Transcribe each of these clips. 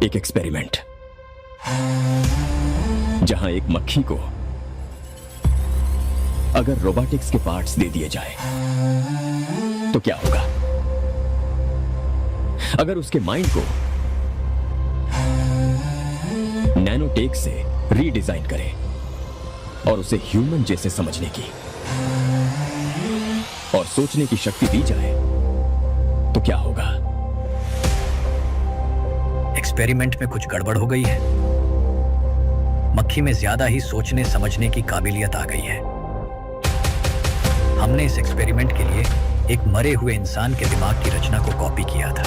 एक एक्सपेरिमेंट जहां एक मक्खी को अगर रोबोटिक्स के पार्ट्स दे दिए जाए तो क्या होगा? अगर उसके माइंड को नैनोटेक से रीडिजाइन करें और उसे ह्यूमन जैसे समझने की और सोचने की शक्ति दी जाए तो क्या होगा? एक्सपेरिमेंट में कुछ गड़बड़ हो गई है। मक्खी में ज्यादा ही सोचने समझने की काबिलियत आ गई है। हमने इस एक्सपेरिमेंट के लिए एक मरे हुए इंसान के दिमाग की रचना को कॉपी किया था,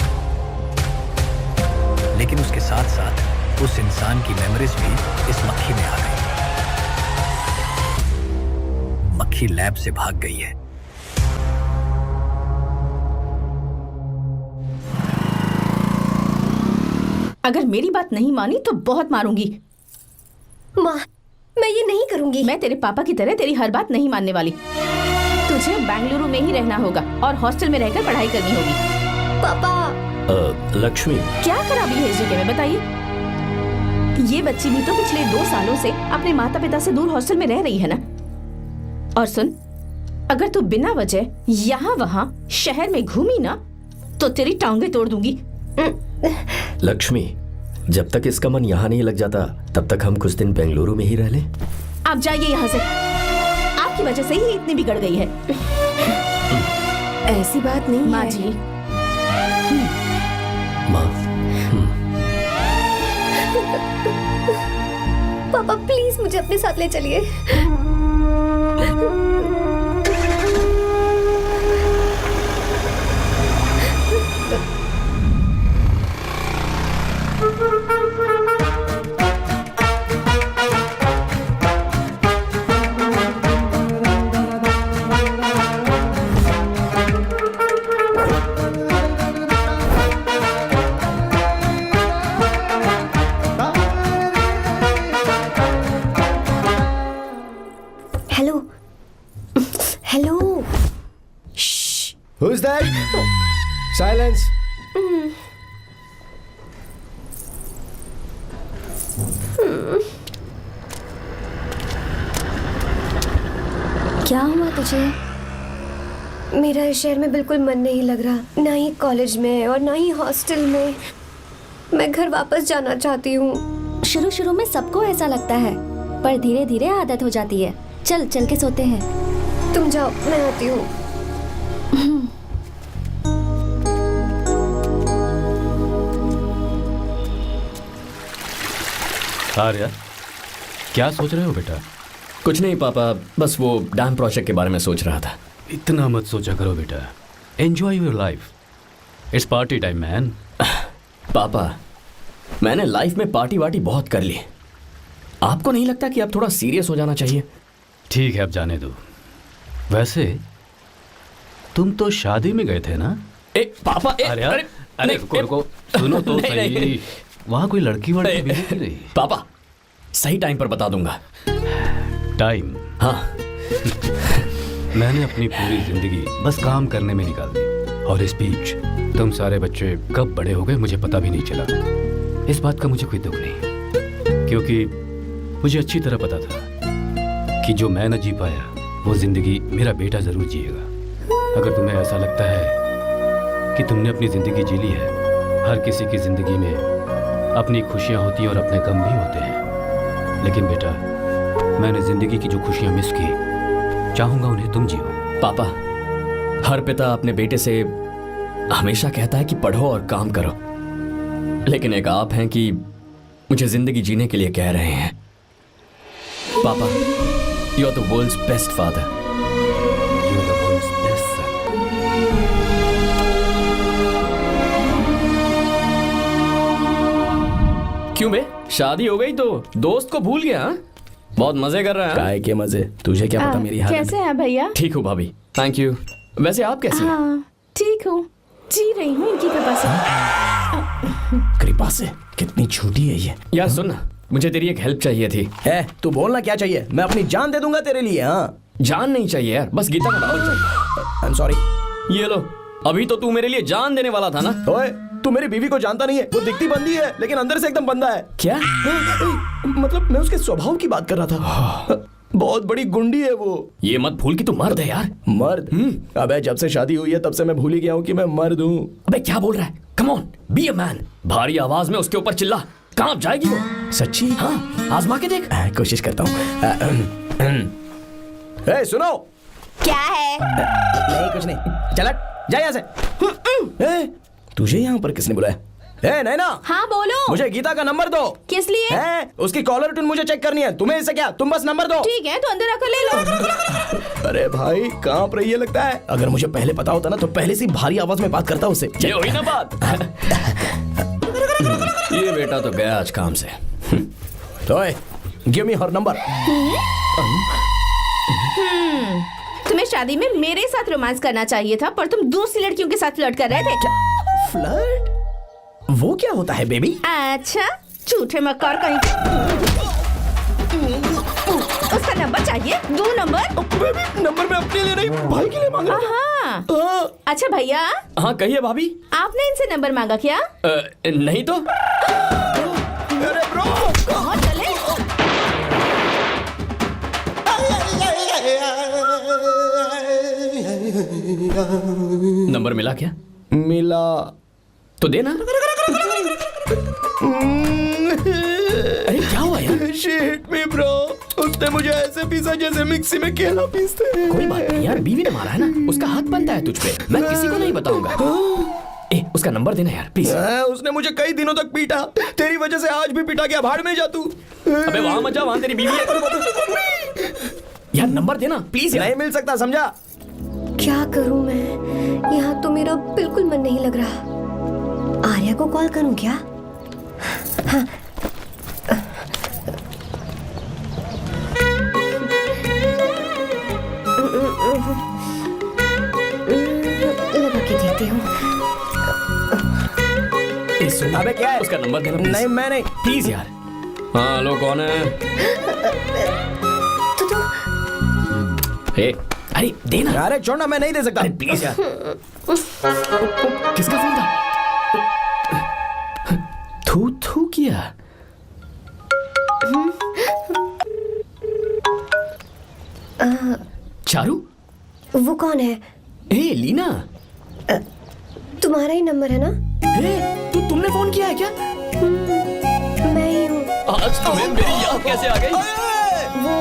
लेकिन उसके साथ साथ उस इंसान की मेमोरीज भी इस मक्खी में आ गई। मक्खी लैब से भाग गई है। अगर मेरी बात नहीं मानी तो बहुत मारूंगी। माँ, मैं ये नहीं करूंगी। मैं तेरे पापा की तरह तेरी हर बात नहीं मानने वाली। तुझे बेंगलुरु में ही रहना होगा और हॉस्टल में रहकर पढ़ाई करनी होगी। पापा। लक्ष्मी, क्या खराबी है इस जगह में बताइए? ये बच्ची भी तो पिछले 2 सालों से अपने माता पिता से दूर हॉस्टल में रह रही है ना। और सुन, अगर तू बिना वजह यहाँ वहाँ शहर में घूमी ना तो तेरी टांगें तोड़ दूंगी। लक्ष्मी, जब तक इसका मन यहाँ नहीं लग जाता तब तक हम कुछ दिन बेंगलुरु में ही रह लें। आप जाइए यहाँ से। आपकी वजह से ही इतनी बिगड़ गई है। ऐसी बात नहीं माँ है। जी। माँ, पापा प्लीज मुझे अपने साथ ले चलिए। Hello hello. Who's that? Silence. क्या हुआ तुझे? मेरा इस शहर में बिल्कुल मन नहीं लग रहा, ना ही कॉलेज में और ना ही हॉस्टल में। मैं घर वापस जाना चाहती हूँ। शुरू शुरू में सबको ऐसा लगता है, पर धीरे धीरे आदत हो जाती है। चल चल के सोते हैं। तुम जाओ, मैं आती हूँ। आर्या, क्या सोच रहे हो बेटा? कुछ नहीं पापा, बस वो डैम प्रोजेक्ट के बारे में सोच रहा था। इतना मत सोचा करो बेटा। Enjoy your life. It's party time man. पापा, मैंने लाइफ में पार्टी वार्टी बहुत कर ली। आपको नहीं लगता कि अब थोड़ा सीरियस हो जाना चाहिए? ठीक है, अब जाने दो। वैसे तुम तो शादी में गए थे ना? पापा, अरे रुको, सुनो तो सही। वहाँ कोई लड़की वड़की मिली नहीं रही? पापा, सही टाइम पर बता दूंगा। टाइम? हाँ। मैंने अपनी पूरी जिंदगी बस काम करने में निकाल दी, और इस बीच तुम सारे बच्चे कब बड़े हो गए मुझे पता भी नहीं चला। इस बात का मुझे कोई दुख नहीं, क्योंकि मुझे अच्छी तरह पता था कि जो मैं न जी पाया वो जिंदगी मेरा बेटा जरूर जिएगा। अगर तुम्हें ऐसा लगता है कि तुमने अपनी जिंदगी जी ली है, हर किसी की जिंदगी में अपनी खुशियां होती हैं और अपने गम भी होते हैं, लेकिन बेटा मैंने जिंदगी की जो खुशियां मिस की, चाहूंगा उन्हें तुम जियो। पापा, हर पिता अपने बेटे से हमेशा कहता है कि पढ़ो और काम करो, लेकिन एक आप हैं कि मुझे जिंदगी जीने के लिए कह रहे हैं। पापा, you are the world's best father. You are the world's best son. क्यों बे, शादी हो गई तो दोस्त को भूल गया? बहुत मजे कर रहा है। काय के मजे, तुझे क्या पता मेरी हालत। कैसे हैं भैया? ठीक हूँ भाभी, थैंक यू। वैसे आप कैसे हैं? हाँ ठीक हूँ, जी रही हूँ इनकी कृपा से। कृपा से? कितनी झूठी है ये। यार सुन ना, मुझे तेरी एक हेल्प चाहिए थी। तू बोलना क्या चाहिए? मैं अपनी जान दे दूंगा तेरे लिए। हाँ, जान नहीं चाहिए यार, बस गीता का नॉवल चाहिए। I am sorry. ये लो, अभी तो तू मेरे लिए जान देने वाला था ना। ओए, तू मेरी बीवी को जानता नहीं है। वो दिखती बंदी है लेकिन अंदर से एकदम बंदा है। क्या? मतलब मैं उसके स्वभाव की बात कर रहा था। बहुत बड़ी गुंडी है वो। ये मत भूल कि तू मर्द है यार। मर्द? अबे जब से शादी हुई है तब से मैं भूल ही गया हूँ कि मैं मर्द हूँ। अबे क्या बोल रहा है? Come on, be a man. भारी आवाज में उसके ऊपर चिल्ला। कहाँ जाएगी वो? सच्ची? हाँ, आजमा के देख। कोशिश करता हूँ। ए, सुनो। क्या है? नहीं कुछ नहीं, चल जा यहाँ से। ए, तुझे यहाँ पर किसने बुलाया? ए नैना। हाँ बोलो। मुझे गीता का नंबर दो। किस लिए? उसकी कॉलर ट्यून मुझे चेक करनी है। तुम्हें इससे क्या, तुम बस नंबर दो। ठीक है तो अंदर आकर ले लो। अरे भाई कांप रही है लगता है। अगर मुझे पहले पता होता ना तो पहले से भारी आवाज में बात करता उससे। ये हुई ना बात। ये बेटा तो गया आज काम से। तो गिव मी हर नंबर। तुम्हें शादी में मेरे साथ रोमांस करना चाहिए था, पर तुम दूसरी लड़कियों के साथ फ्लर्ट कर रहे थे। फ्लर्ट? वो क्या होता है बेबी? अच्छा, झूठे मक्कार कहीं के। उसका नंबर चाहिए? दो नंबर। बेबी नंबर मैं अपने लिए नहीं भाई के लिए मांग रहा हाँ। हूँ। अच्छा भैया, हाँ कहिए भाभी। आपने इनसे नंबर मांगा क्या? नहीं तो। अरे ब्रो, कहाँ चले? नंबर मिला क्या? मिला तो देना। अरे क्या हुआ यार? शिट मी ब्रो, उसने मुझे ऐसे पीसा जैसे मिक्सी में केला पीसते हैं। कोई बात नहीं यार, बीवी ने मारा है ना, उसका हाथ बनता है तुझ पे। मैं किसी को नहीं बताऊंगा। ए, उसका नंबर देना यार प्लीज। उसने मुझे कई दिनों तक पीटा। तेरी वजह से आज भी पीटा गया। भाड़ में जा तू। अबे वहां मत जा, वहां तेरी बीवी है। यार नंबर देना प्लीज यार। नहीं मिल सकता, समझा? क्या करूं मैं? यहाँ तो मेरा बिल्कुल मन नहीं लग रहा। आर्या को कॉल करूं क्या? हाँ। लगा के देती हूँ। अबे क्या है? उसका नंबर देना please। नहीं मैं नहीं। प्लीज यार। हाँ हेलो, कौन है? तो ए, अरे देना। अरे छोड़ना, मैं नहीं दे सकता। अरे प्लीज यार। किसका फोन था? थू थू किया। चारू? वो कौन है? ए लीना। तुम्हारा ही नंबर है ना? ए, तुमने फोन किया है क्या? मैं ही हूँ। आज तुम्हें मेरी याद कैसे आ गई? वो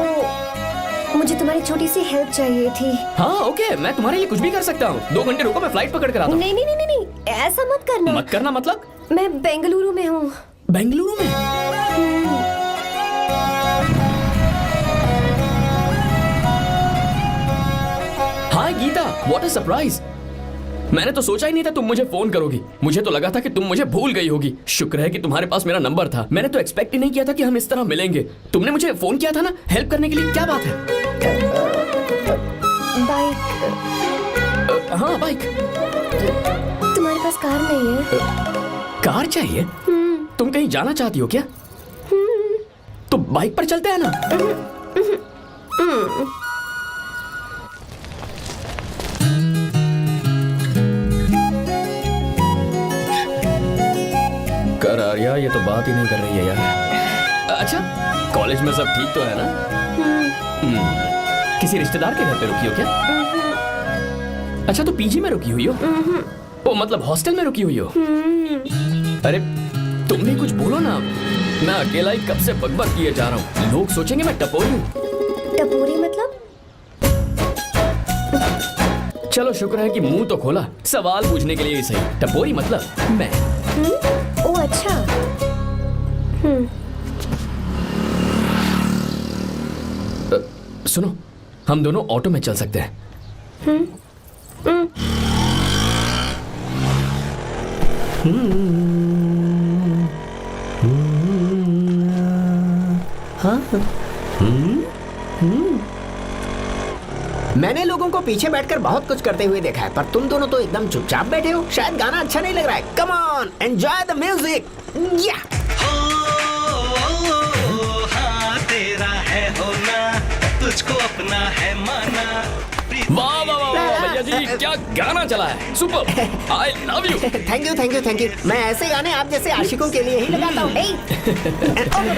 मुझे तुम्हारी छोटी सी हेल्प चाहिए थी। हाँ ओके, मैं तुम्हारे लिए कुछ भी कर सकता हूँ। 2 घंटे रुको, मैं फ्लाइट पकड़ कर आता हूँ। नहीं नहीं नहीं नहीं, ऐसा मत करना। मत करना मतलब? मैं बेंगलुरु में हूँ। बेंगलुरु में? हाय गीता, व्हाट अ सरप्राइज। मैंने तो सोचा ही नहीं था तुम मुझे फोन करोगी। मुझे तो लगा था कि तुम मुझे भूल गई होगी। शुक्र है कि तुम्हारे पास मेरा नंबर था। मैंने तो एक्सपेक्ट ही नहीं किया था कि हम इस तरह मिलेंगे। तुमने मुझे फोन किया था ना हेल्प करने के लिए। क्या बात है? बाइक। हाँ बाइक। तुम्हारे पास कार नहीं है? कार चाहिए? तुम कहीं जाना चाहती हो क्या? तो बाइक पर चलते हैं ना। कर आर्या, ये तो बात ही नहीं कर रही है यार। अच्छा, कॉलेज में सब ठीक तो है ना? किसी रिश्तेदार के घर पे रुकी हो क्या? अच्छा, तो पीजी में रुकी हुई हो? ओ मतलब हॉस्टल में रुकी हुई हो? अरे तुम भी कुछ बोलो ना। मैं अकेला ही कब से बकबक किए जा रहा हूँ। लोग सोचेंगे मैं टपोरी हूँ। टपोरी मतलब? चलो शुक्र है कि मुंह तो खोला। सवाल पूछने के लिए ही सही। टपोरी मतलब मैं। ओ अच्छा। सुनो, हम दोनों ऑटो में चल सकते हैं। मैंने लोगों को पीछे बैठकर बहुत कुछ करते हुए देखा है, पर तुम दोनों तो एकदम चुपचाप बैठे हो। शायद गाना अच्छा नहीं लग रहा है। Come on, enjoy the music. या हाँ तेरा है होना, तुझको अपना है माना। वाह वाह वाह वाह, भैया जी क्या गाना चला है, super, I love you. Thank you thank you thank you. मैं ऐसे गाने आप जैसे आशिकों के लिए ही लगाता हूँ। ऑटो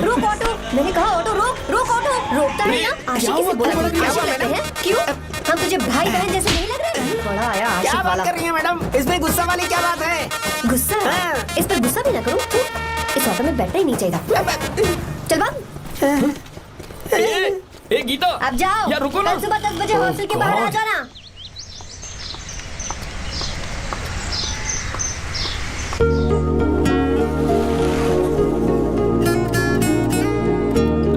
रोक ऑटो, मैंने कहा ऑटो रोक रोक ऑटो। रोकता है ना, आशिकी से बोला करते हैं। क्यों हम तुझे भाई बहन जैसे नहीं लग रहे? बड़ा आया क्या आशिक बात वाला। कर रही है मैडम, इसमें गुस्सा वाली क्या बात है? गुस्सा? हाँ। इस पर गुस्सा भी ना करूं। इस ऑटो में बैठना ही नहीं चाहिए था। चल भाग। ए गीता, अब जाओ। यार रुको ना। कल सुबह 10 बजे हॉस्टल के बाहर आ जाना।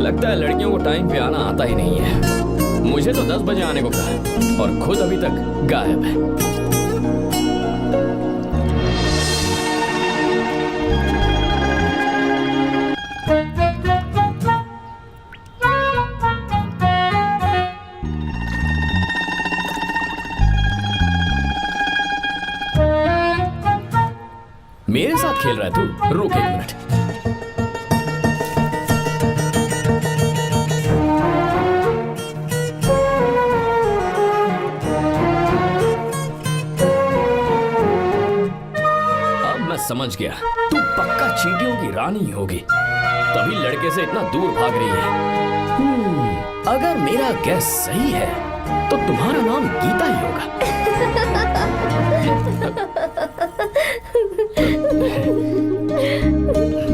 लगता है लड़कियों को टाइम पे आना आता ही नहीं है। मुझे तो 10 बजे आने को कहा है और खुद अभी तक गायब है। मेरे साथ खेल रहा है तू? रुक एक मिनट। समझ गया, तू पक्का चींटियों की रानी होगी, तभी लड़के से इतना दूर भाग रही है। अगर मेरा गैस सही है तो तुम्हारा नाम गीता ही होगा।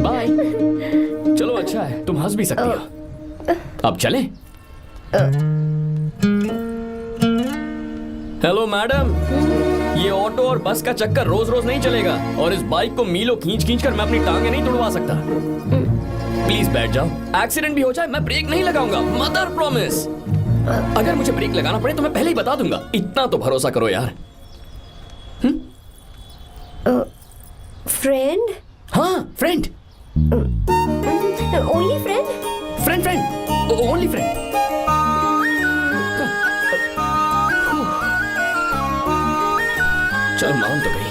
बाय। चलो अच्छा है, तुम हंस भी सकती हो। अब चलें? हेलो मैडम, ये ऑटो और बस का चक्कर रोज रोज नहीं चलेगा और इस बाइक को मीलों खींच खींच कर मैं अपनी टांगे नहीं तुड़वा सकता। प्लीज बैठ जाओ, एक्सीडेंट भी हो जाए मैं ब्रेक नहीं लगाऊंगा, मदर प्रॉमिस। अगर मुझे ब्रेक लगाना पड़े तो मैं पहले ही बता दूंगा, इतना तो भरोसा करो यार। फ्रेंड? हाँ friend. Only friend? Friend friend, only friend. चल मान तो गई।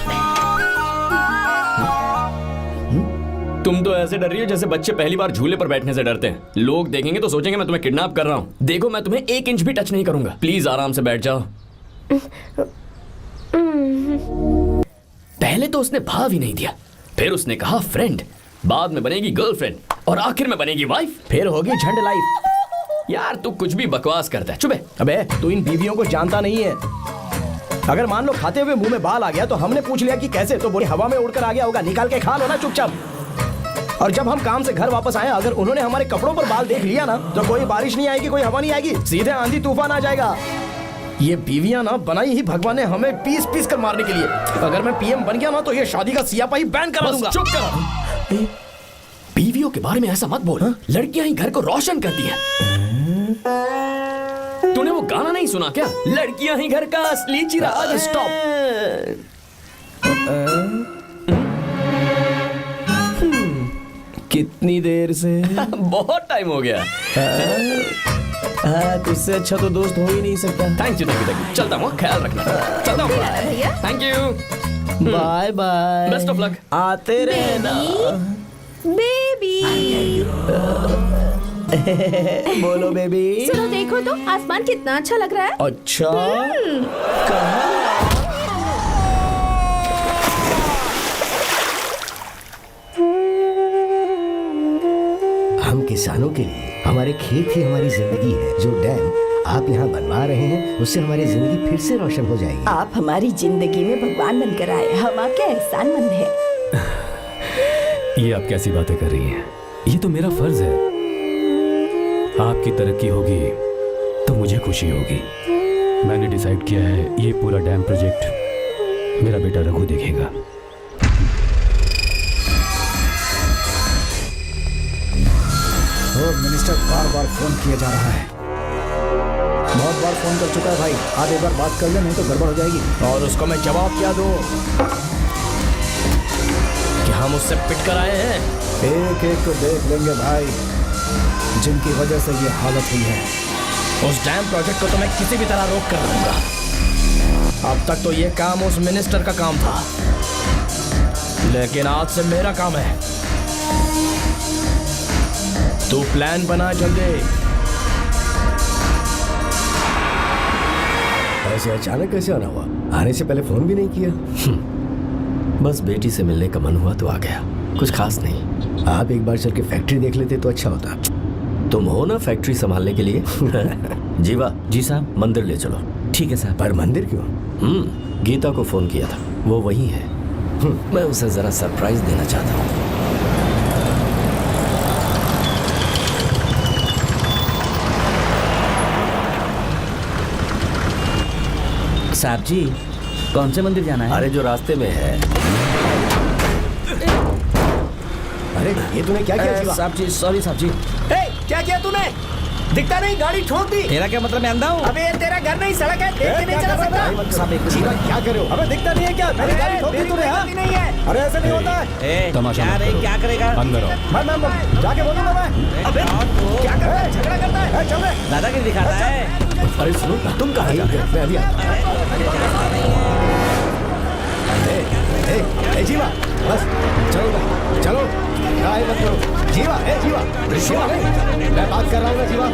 तुम तो ऐसे डर रही हो जैसे बच्चे पहली बार झूले पर बैठने से डरते हैं। लोग देखेंगे तो सोचेंगे मैं तुम्हें किडनैप कर रहा हूँ। देखो मैं तुम्हें 1 इंच भी टच नहीं करूंगा, प्लीज आराम से बैठ जाओ। पहले तो उसने भाव ही नहीं दिया, फिर उसने कहा फ्रेंड, बाद में बनेगी गर्लफ्रेंड और आखिर में बनेगी वाइफ, फिर होगी झंड लाइफ। यार तू कुछ भी बकवास करता है, चुप है। अबे तू इन बीवियों को जानता नहीं है। अगर मान लो खाते हुए मुंह में बाल आ गया तो हमने पूछ लिया कि कैसे, तो बोली हवा में उड़कर आ गया होगा, निकाल के खा लो ना चुपचाप। और जब हम काम से घर वापस आए, अगर उन्होंने हमारे कपड़ों पर बाल देख लिया ना तो कोई बारिश नहीं आएगी, कोई हवा नहीं आएगी, सीधे आंधी तूफान आ जाएगा। ये बीवियां ना बनाई ही भगवान ने हमें पीस पीस कर मारने के लिए। अगर मैं पीएम बन गया ना तो ये शादी का सियापाही बैन करा दूंगा। चुप कर। बीवियों के बारे में ऐसा मत बोल, लड़कियां ही घर को रोशन करती हैं। तूने वो गाना नहीं सुना क्या, लड़कियां ही घर का असली चिराग। स्टॉप। कितनी देर से? बहुत टाइम हो गया। तुझसे अच्छा तो दोस्त हो ही नहीं सकता। Thank you thank you. चलता हूँ, ख्याल रखना। चलता हूँ भैया। Thank you. Bye bye. Best of luck. आते रहना। बेबी। बोलो बेबी। सुनो देखो तो आसमान कितना अच्छा लग रहा है। अच्छा कहाँ? हम किसानों के लिए हमारे खेत ही हमारी जिंदगी है। जो डैम आप यहाँ बनवा रहे हैं उससे हमारी जिंदगी फिर से रोशन हो जाएगी। आप हमारी जिंदगी में भगवान बनकर आए, हम आपके एहसानमंद हैं। ये आप कैसी बातें कर रही हैं? ये तो मेरा फर्ज है। आपकी तरक्की होगी तो मुझे खुशी होगी। मैंने डिसाइड किया है ये पूरा डैम प्रोजेक्ट मेरा बेटा रघु देखेगा। मिनिस्टर बार बार फोन किया जा रहा है। बहुत बार फोन कर चुका है भाई, आप एक बार बात कर ले, नहीं तो गड़बड़ हो जाएगी। और उसको मैं जवाब क्या दूं कि हम उससे पिट कर आए हैं? एक एक को देख लेंगे भाई, जिनकी वजह से ये हालत हुई है। उस डैम प्रोजेक्ट को तो मैं किसी भी तरह रोक कर दूंगा। अब तक तो ये काम उस मिनिस्टर का काम था, लेकिन आज से मेरा काम है। तू प्लान बना जल्दी। ऐसे अचानक कैसे आना हुआ? आने से पहले फोन भी नहीं किया? बस बेटी से मिलने का मन हुआ तो आ गया, कुछ खास नहीं। आप एक बार चल के फैक्ट्री देख लेते तो अच्छा होता। तुम हो ना फैक्ट्री संभालने के लिए। जीवा जी साहब। मंदिर ले चलो। ठीक है साहब। पर मंदिर क्यों? गीता को फोन किया था, वो वही है। मैं उसे जरा सरप्राइज देना चाहता हूँ। साहब जी, कौन से मंदिर जाना है? अरे जो रास्ते में है। अरे ये तूने क्या किया जीवा? साहब जी, सॉरी साहब जी। क्या किया तूने? दिखता नहीं, गाड़ी ठोक दी। तेरा क्या मतलब, मैं अंधा हूँ? अबे ये तेरा घर नहीं, सड़क है, देख के नहीं चला सकता। साहब एक जीवा क्या कर रहे हो? अबे दिखता नहीं है क्या? मेरी गाड़ी ठोक दी तूने? हाँ? नहीं है। अरे ऐसे नहीं होता है। तमाशा क्या मत रे, करो। क्या करेगा? अंदर आओ। मैं जाके बोलूंगा मैं। अबे क्या कर रहा है? झगड़ा करता है? चल रहे। दादागिरी दिखाता है। अरे सुनो, तुम कहाँ जा रहे हो? मैं अभी ए जीवा, बस चलो चलो, काय मत करो। जीवा, ए जीवा, जीवा नहीं, मैं बात कर रहा हूँ ना जीवा।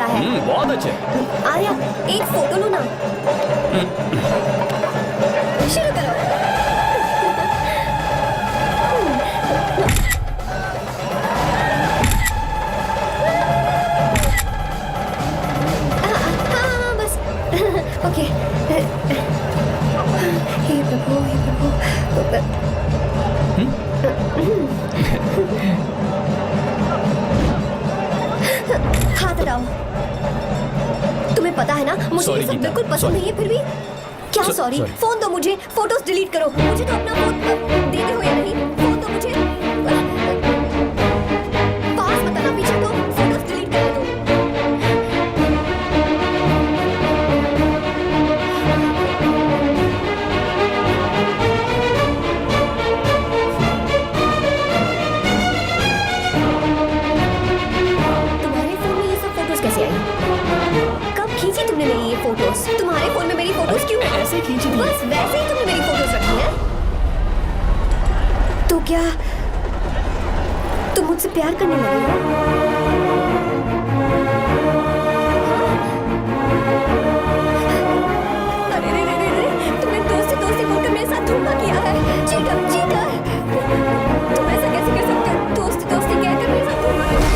रवि, बहुत अच्छे। आर्या, एक फोटो लो ना। शुरू करो। हाँ, बस ओके। हे प्रभु, हे प्रभु। हाथ हटाओ। तुम्हें पता है ना, मुझे ये सब बिल्कुल पसंद नहीं है, फिर भी क्या सॉरी? फोन दो मुझे, फोटोज डिलीट करो। मुझे तो अपना फोन देते हो या नहीं? फोन दो मुझे। पास मत आना, पीछे तो फोटोज डिलीट कर दो। तुम्हारे फोन में ये सब फोटोज कैसे आई? कब खींची तुमने मेरी ये फोटोज? तुम्हारे फोन में मेरी फोटोज क्यों? ऐसे खींची थी। बस वैसे ही तुमने मेरी फोटोज रखी है। तो क्या तुम मुझसे प्यार करने लगे हो? अरे रे रे रे रे, तुमने दोस्ती दोस्ती बोलकर मेरे साथ धोखा किया है। Cheater, cheater. तुम ऐसा कैसे कर सकते हो? दोस्ती दोस्ती कहकर मेरे साथ धोखा किया।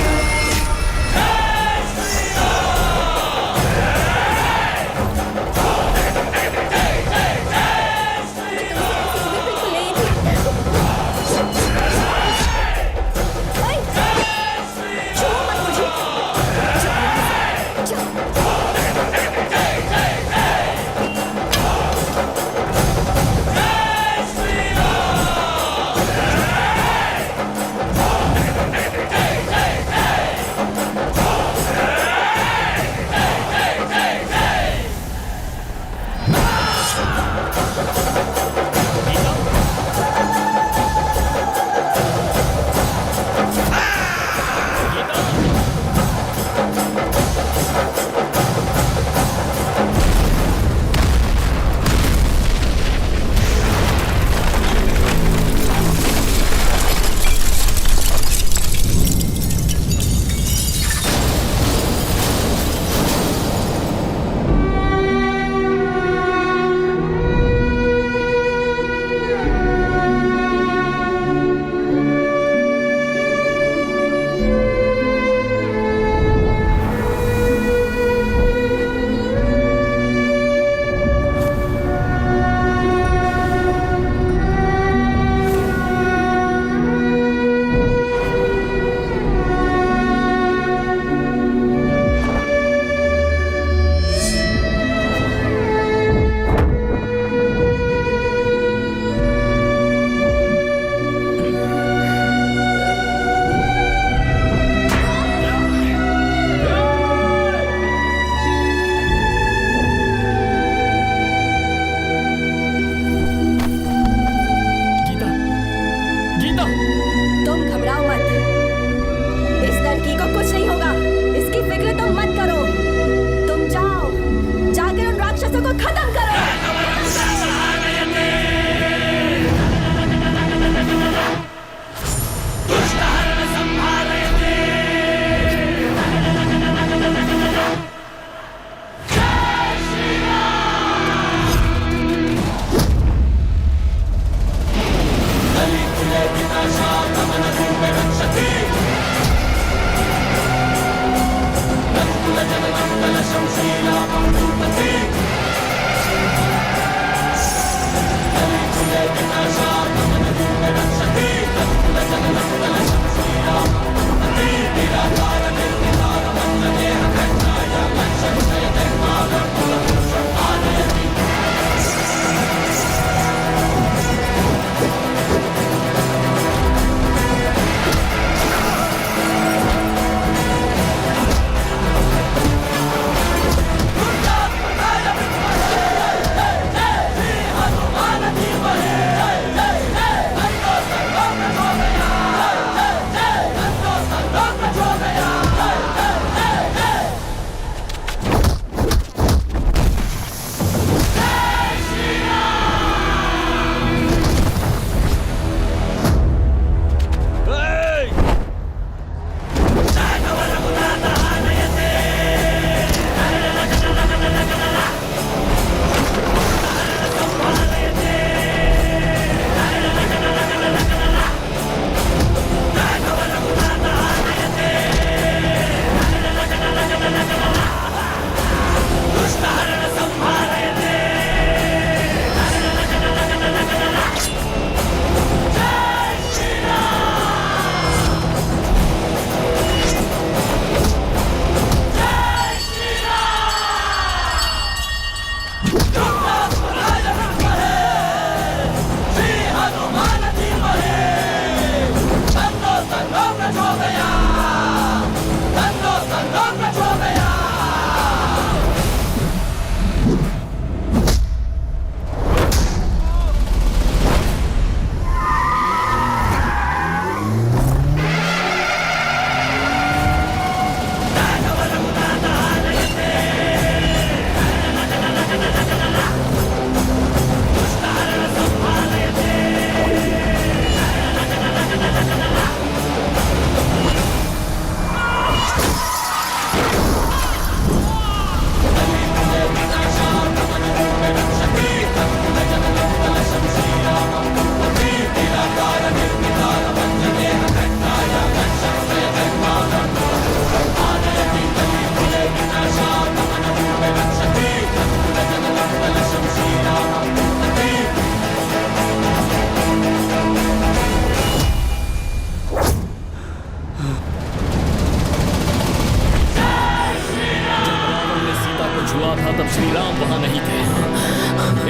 छुआ था तब श्री राम वहां नहीं थे,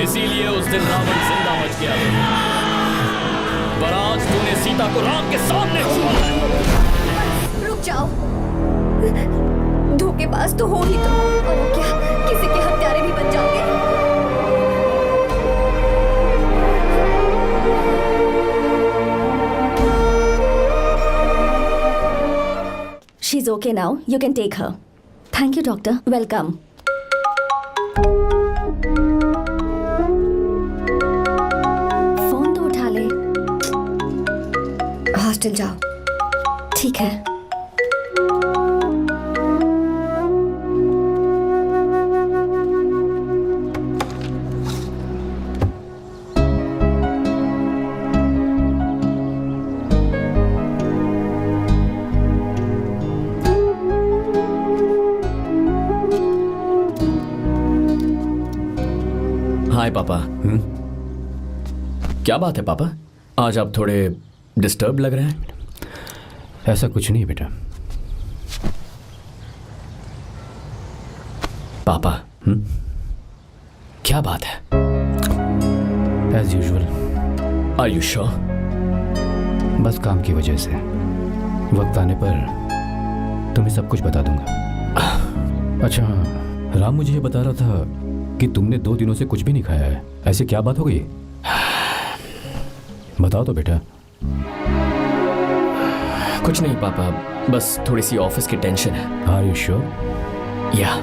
इसीलिए उस दिन रावण जिंदा बच गया। पर आज तूने सीता को राम के सामने छुआ है। रुक जाओ, धोखेबाज तो हो ही तुम, और अब क्या किसी के हत्यारे भी बन जाओगे? She's okay now. You can take her. Thank you, doctor. Welcome. Phone तो उठा ले। हॉस्टल जाओ। ठीक है। हाय पापा। क्या बात है पापा, आज आप थोड़े डिस्टर्ब लग रहे हैं। ऐसा कुछ नहीं बेटा। पापा क्या बात है? As usual. Are you sure? बस काम की वजह से वक्त आने पर तुम्हें सब कुछ बता दूंगा। अच्छा हाँ, राम मुझे ये बता रहा था कि तुमने 2 दिनों से कुछ भी नहीं खाया है। ऐसे क्या बात हो गई? बताओ तो बेटा। कुछ नहीं पापा, बस थोड़ी सी ऑफिस की टेंशन है। Are you sure? या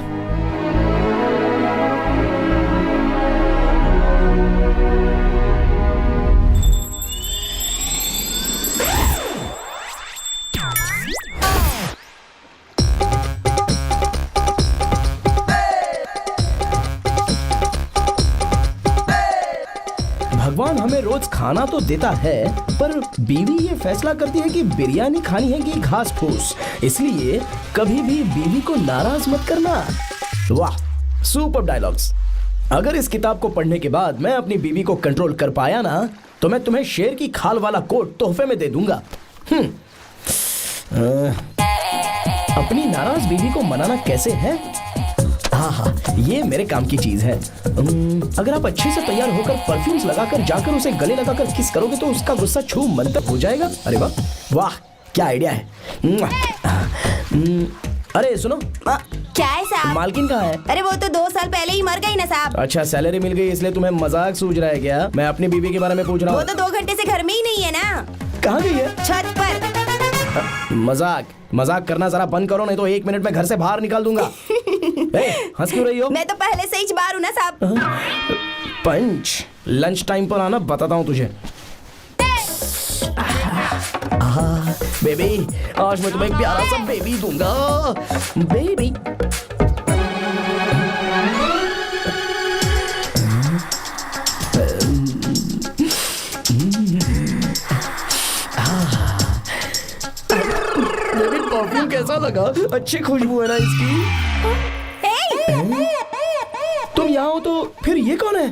भगवान हमें रोज खाना तो देता है, पर बीवी ये फैसला करती है कि बिरयानी खानी है कि घास फूस। इसलिए कभी भी बीवी को नाराज मत करना। वाह, सुपर डायलॉग्स। अगर इस किताब को पढ़ने के बाद मैं अपनी बीवी को कंट्रोल कर पाया ना, तो मैं तुम्हें शेर की खाल वाला कोट तोहफे में दे दूंगा। अपनी नाराज बीवी को मनाना कैसे है? हाँ, ये मेरे काम की चीज है। अगर आप अच्छे से तैयार होकर परफ्यूम्स लगाकर जाकर उसे गले लगाकर किस करोगे तो उसका गुस्सा छू मंतर हो जाएगा। अरे वाह वाह, क्या आइडिया है। अरे सुनो, क्या है साहब? मालकिन कहाँ है? अरे वो तो 2 साल पहले ही मर गई ना साहब। अच्छा, सैलरी मिल गई इसलिए तुम्हें मजाक सूझ रहा है क्या? मैं अपनी बीवी के बारे में पूछ रहा हूँ। वो तो 2 घंटे से घर में ही नहीं है ना। कहाँ गई है? छत पर। मजाक करना जरा बंद करो, नहीं तो 1 मिनट में घर से बाहर निकाल दूंगा। हंस क्यों रही हो? मैं तो पहले से ही बाहर हूँ ना साहब। पंच, लंच टाइम पर आना, बताता हूँ तुझे। बेबी, आज मैं तुम्हें एक प्यारा सा बेबी दूंगा। बेबी परफ्यूम कैसा लगा? अच्छी खुशबू है ना इसकी। तुम यहाँ हो तो फिर ये कौन है?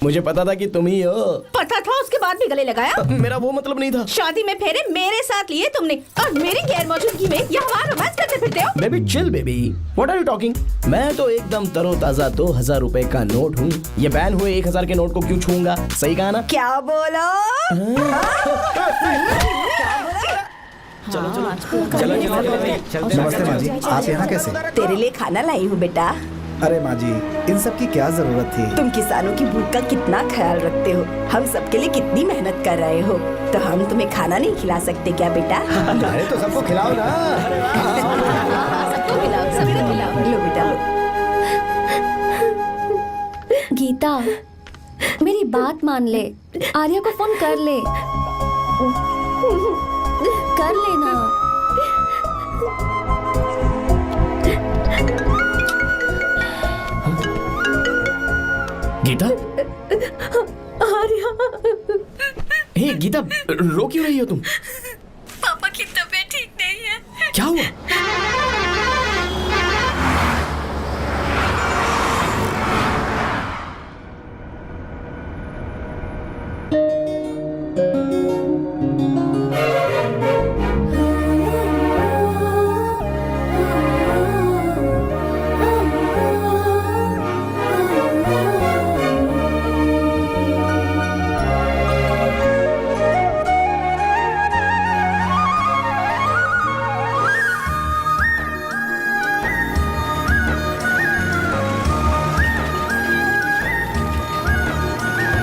मुझे पता था कि तुम ही हो। पता था उसके बाद भी गले लगाया? मेरा वो मतलब नहीं था। शादी में फेरे मेरे साथ लिए तुमने और मेरी गैर मौजूदगी में यहाँ रोमांस करते फिरते हो। Baby chill baby, what are you talking? मैं तो एकदम तरोताजा 2000 रुपए का नोट हूँ। ये बैन हुए 1000 के नोट को क्यों छूऊंगा? सही कहा ना? क्या बोलो? चलो चलो नमस्ते माँ जी, आप यहाँ कैसे? तेरे लिए खाना लाई हूँ बेटा। अरे माँ जी, इन सब की क्या जरूरत थी? तुम किसानों की भूख का कितना ख्याल रखते हो, हम सबके लिए कितनी मेहनत कर रहे हो, तो हम तुम्हें खाना नहीं खिला सकते क्या बेटा? अरे तो सबको खिलाओ ना। सबको खिलाओ, सबको खिलाओ। लो बेटा लो। गीता, मेरी बात मान ले, आर्या को फोन कर ले, कर लेना। गीता, आर्या, हे गीता, रो क्यों रही हो तुम? पापा की तबीयत ठीक नहीं है। क्या हुआ?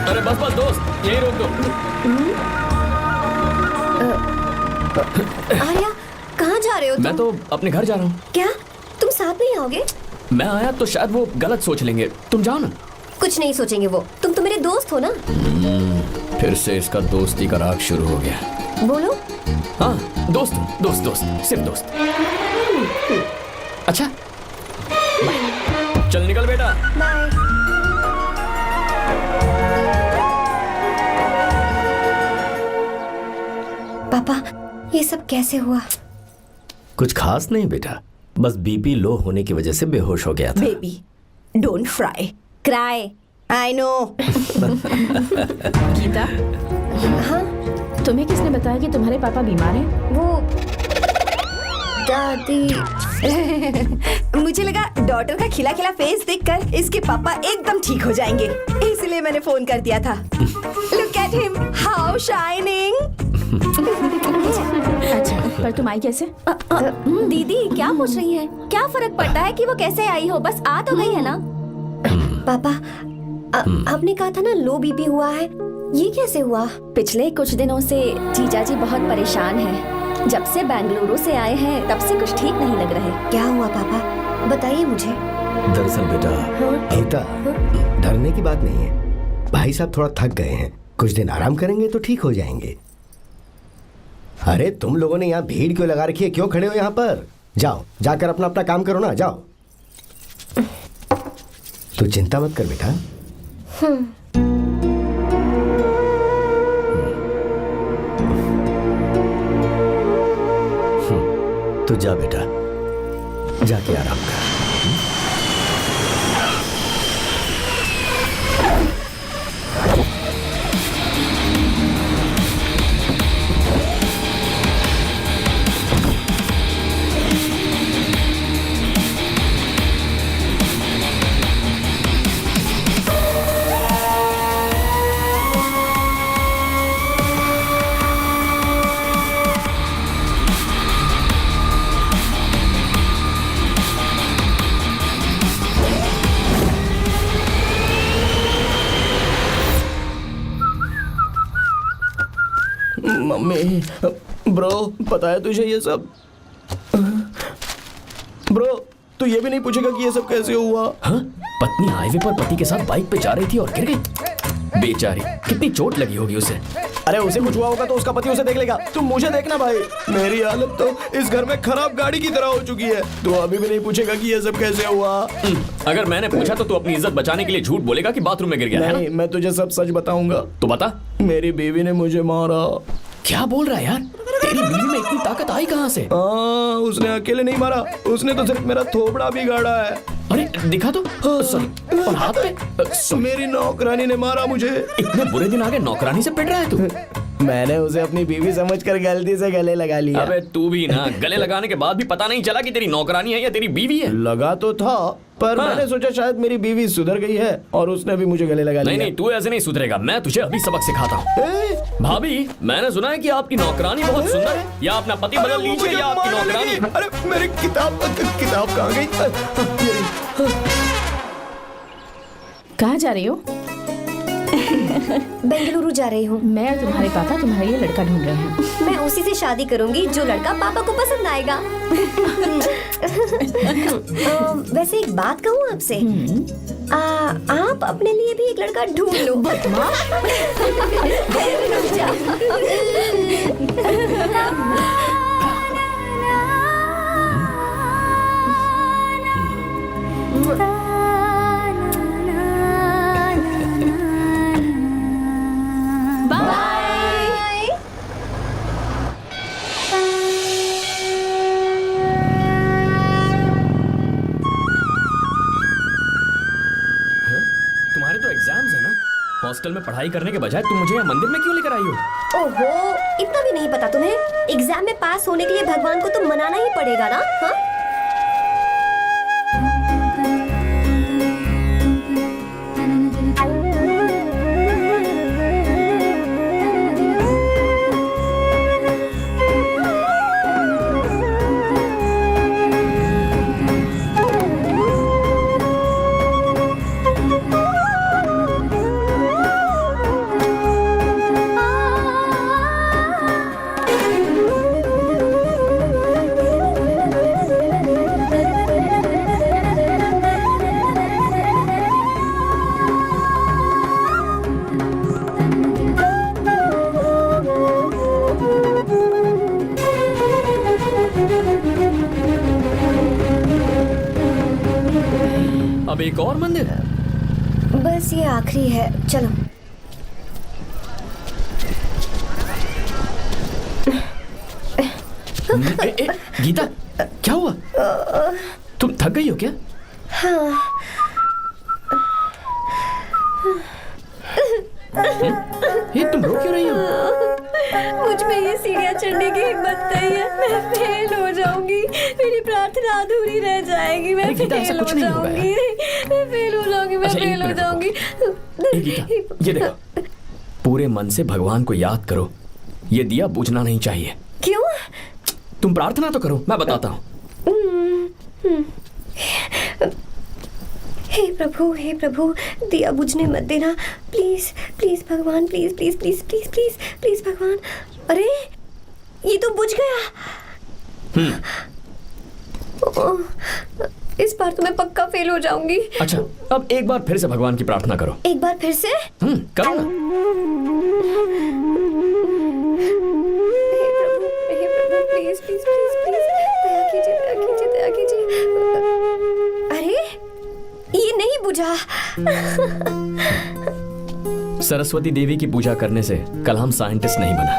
अरे बस बस दोस्त, यही रोक दो। आर्या, कहाँ जा रहे हो तुम? मैं तो अपने घर जा रहा हूँ। क्या तुम साथ नहीं आओगे? मैं आया तो शायद वो गलत सोच लेंगे, तुम जाओ ना। कुछ नहीं सोचेंगे वो, तुम तो मेरे दोस्त हो ना। फिर से इसका दोस्ती का राग शुरू हो गया। बोलो। हाँ, दोस्त दोस्त दोस्त, सिर्फ दोस्त। अच्छा, चल निकल बेटा। बाय। पापा, ये सब कैसे हुआ? कुछ खास नहीं बेटा, बस बीपी लो होने की वजह से बेहोश हो गया था। Baby don't fry cry, I know. Geeta, हाँ, तुम्हें किसने बताया कि तुम्हारे पापा बीमार हैं? वो दादी। मुझे लगा डॉटर का खिला खिला फेस देखकर इसके पापा एकदम ठीक हो जाएंगे, इसलिए मैंने फोन कर दिया था। Look at him, how shining. अच्छा, पर तुम आई कैसे? दीदी क्या पूछ रही है? क्या फर्क पड़ता है कि वो कैसे आई हो, बस आ तो गई है ना। पापा, आपने कहा था ना लो बीपी हुआ है, ये कैसे हुआ? पिछले कुछ दिनों से जीजा जी बहुत परेशान हैं। जब से बेंगलुरु से आए हैं तब से कुछ ठीक नहीं लग रहे। क्या हुआ पापा, बताइए मुझे। दरअसल बेटा, गीता, डरने की बात नहीं है। भाई साहब थोड़ा थक गए हैं, कुछ दिन आराम करेंगे तो ठीक हो जाएंगे। अरे तुम लोगों ने यहाँ भीड़ क्यों लगा रखी है? क्यों खड़े हो यहाँ पर? जाओ, जाकर अपना अपना काम करो ना, जाओ। तू चिंता मत कर बेटा। तू जा बेटा, जाके आराम कर। मम्मी, ब्रो, पता है तुझे ये सब? ब्रो, तू ये भी नहीं पूछेगा कि ये सब कैसे हुआ? हाँ? पत्नी हाईवे पर पति के साथ बाइक पे जा रही थी और गिर गई। बेचारी, कितनी चोट लगी होगी उसे। अरे उसे कुछ हुआ होगा तो उसका पति उसे देख लेगा, तुम मुझे देखना भाई। मेरी हालत तो इस घर में खराब गाड़ी की तरह हो चुकी है। तू अभी भी नहीं पूछेगा कि ये सब कैसे हुआ? अगर मैंने पूछा तो तू अपनी इज्जत बचाने के लिए झूठ बोलेगा कि बाथरूम में गिर गया है नहीं, मैं तुझे सब सच बताऊंगा। तो बता। मेरी बीवी ने मुझे मारा। क्या बोल रहा है यार? तेरी बीवी में इतनी ताकत आई कहाँ से? उसने अकेले नहीं मारा, उसने तो सिर्फ मेरा थोबड़ा बिगाड़ा है। अरे दिखा तो। सॉरी। और हाथ पे। मेरी नौकरानी ने मारा मुझे। इतने बुरे दिन आ गए, नौकरानी से पिट रहा है तू। मैंने उसे अपनी बीवी समझकर गलती से गले लगा लिया। अबे तू भी ना, गले लगाने के बाद भी पता नहीं चला कि तेरी नौकरानी है या तेरी बीवी है। लगा तो था, पर हाँ। मैंने सोचा शायद मेरी बीवी सुधर गई है और उसने भी मुझे गले लगा लिया। नहीं नहीं, तू ऐसे नहीं सुधरेगा, मैं तुझे अभी सबक सिखाता हूँ। भाभी, मैंने सुना है कि आपकी नौकरानी बहुत सुंदर है। या अपना पति बदल लीजिए या आपकी नौकरानी। अरे मेरी किताब कहाँ गई? कहाँ जा रही हो? बेंगलुरु जा रही हूँ। मैं और तुम्हारे पापा तुम्हारे लिए लड़का ढूंढ रहे हैं। मैं उसी से शादी करूंगी जो लड़का पापा को पसंद आएगा। वैसे एक बात कहूँ आपसे, आप अपने लिए भी एक लड़का ढूंढ लो। बदमाश। तुम्हारे तो एग्जाम्स है ना। हॉस्टल में पढ़ाई करने के बजाय तुम मुझे यहाँ मंदिर में क्यों लेकर आई हो? ओहो, इतना भी नहीं पता तुम्हें? एग्जाम में पास होने के लिए भगवान को तो मनाना ही पड़ेगा ना। हाँ? अब एक और मंदिर? बस ये आखिरी है, चलो। गीता, क्या हुआ? तुम थक गई हो क्या? हाँ। ये तुम रो क्यों रही हो? मुझ में ये सीढ़ियाँ चढ़ने की हिम्मत नहीं है। मैं फेल हो जाऊंगी, मेरी प्रार्थना अधूरी रह जाएगी। मैं फेल हो जाऊंगी, मैं फेल हो जाऊंगी, मैं फेल हो जाऊंगी। गीता, ये देखो, पूरे मन से भगवान को याद करो। ये दिया बुझना नहीं चाहिए। क्यों? तुम प्रार्थना तो करो, मैं बताता हूँ। हे प्रभु, दिया बुझने मत देना, प्लीज प्लीज भगवान, please please please please please please भगवान। अरे ये तो बुझ गया। इस बार तो मैं पक्का फेल हो जाऊंगी। अच्छा, अब एक बार फिर से भगवान की प्रार्थना करो। एक बार फिर से? करो ना। हे प्रभु, प्लीज प्लीज प्लीज प्लीज, दया कीजिए, दया कीजिए, दया कीजिए। अरे ये नहीं बुझा। सरस्वती देवी की पूजा करने से कलाम साइंटिस्ट नहीं बना।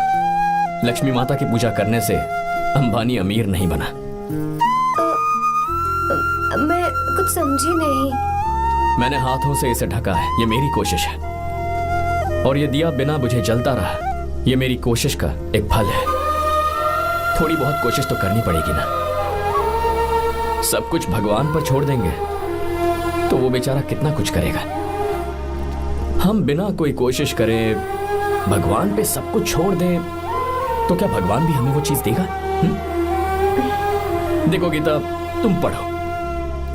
लक्ष्मी माता की पूजा करने से अंबानी अमीर नहीं बना। मैं कुछ समझी नहीं। मैंने हाथों से इसे ढका है, ये मेरी कोशिश है। और ये दिया बिना बुझे जलता रहा, ये मेरी कोशिश का एक फल है। थोड़ी बहुत कोशिश तो करनी पड़ेगी ना। सब कुछ भगवान पर छोड़ देंगे तो वो बेचारा कितना कुछ करेगा। हम बिना कोई कोशिश करें भगवान पे सब कुछ छोड़ दें तो क्या भगवान भी हमें वो चीज देगा? देखो गीता, तुम पढ़ो,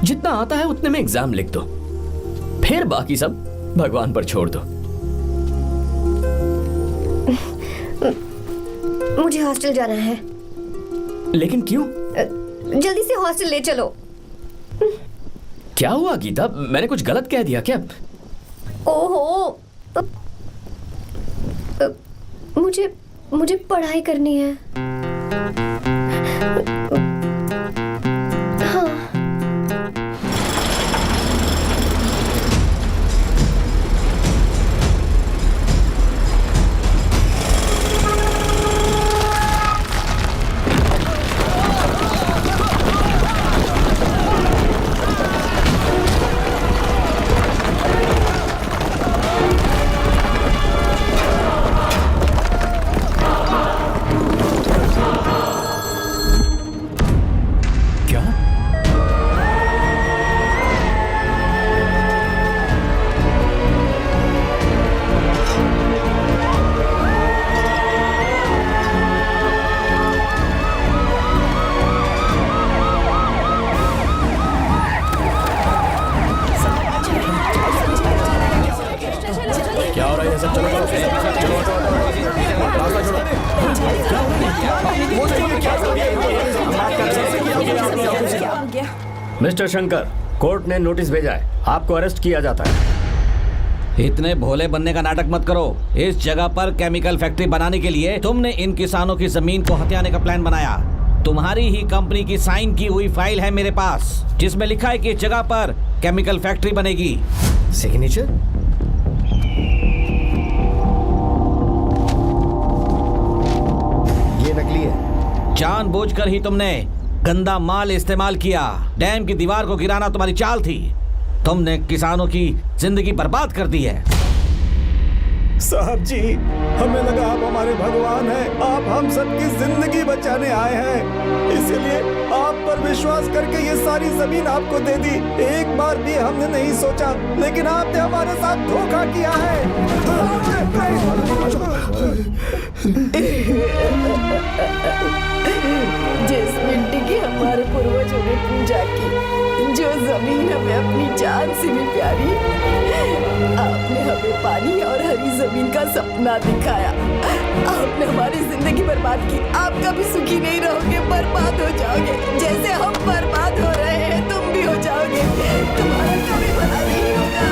जितना आता है उतने में एग्जाम लिख दो, फिर बाकी सब भगवान पर छोड़ दो। मुझे हॉस्टल जाना है। लेकिन क्यों? जल्दी से हॉस्टल ले चलो। क्या हुआ गीता, मैंने कुछ गलत कह दिया क्या? ओहो, मुझे पढ़ाई करनी है। हाँ। मिस्टर शंकर, कोर्ट ने नोटिस भेजा है, आपको अरेस्ट किया जाता है। इतने भोले बनने का नाटक मत करो। इस जगह पर केमिकल फैक्ट्री बनाने के लिए तुमने इन किसानों की जमीन को हथियाने का प्लान बनाया। तुम्हारी ही कंपनी की साइन की हुई फाइल है मेरे पास, जिसमें लिखा है कि इस जगह पर केमिकल फैक्ट्री बनेगी। सिग्नेचर? ये नकली है। जानबूझकर ही तुमने गंदा माल इस्तेमाल किया। डैम की दीवार को गिराना तुम्हारी चाल थी। तुमने किसानों की जिंदगी बर्बाद कर दी है। साहब जी, हमें लगा आप हमारे भगवान हैं, आप हम सबकी जिंदगी बचाने आए हैं, इसीलिए आप पर विश्वास करके ये सारी जमीन आपको दे दी। एक बार भी हमने नहीं सोचा, लेकिन आपने हमारे साथ धोखा किया है। जिस मिट्टी की हमारे पूर्वजों ने पूजा की, जो जमीन हमें अपनी जान से भी प्यारी, आपने हमें पानी और हरी जमीन का सपना दिखाया। आपने हमारी जिंदगी बर्बाद की। आप कभी सुखी नहीं रहोगे, बर्बाद हो जाओगे। जैसे हम बर्बाद हो रहे हैं, तुम भी हो जाओगे। तुम्हारा कभी भला नहीं होगा।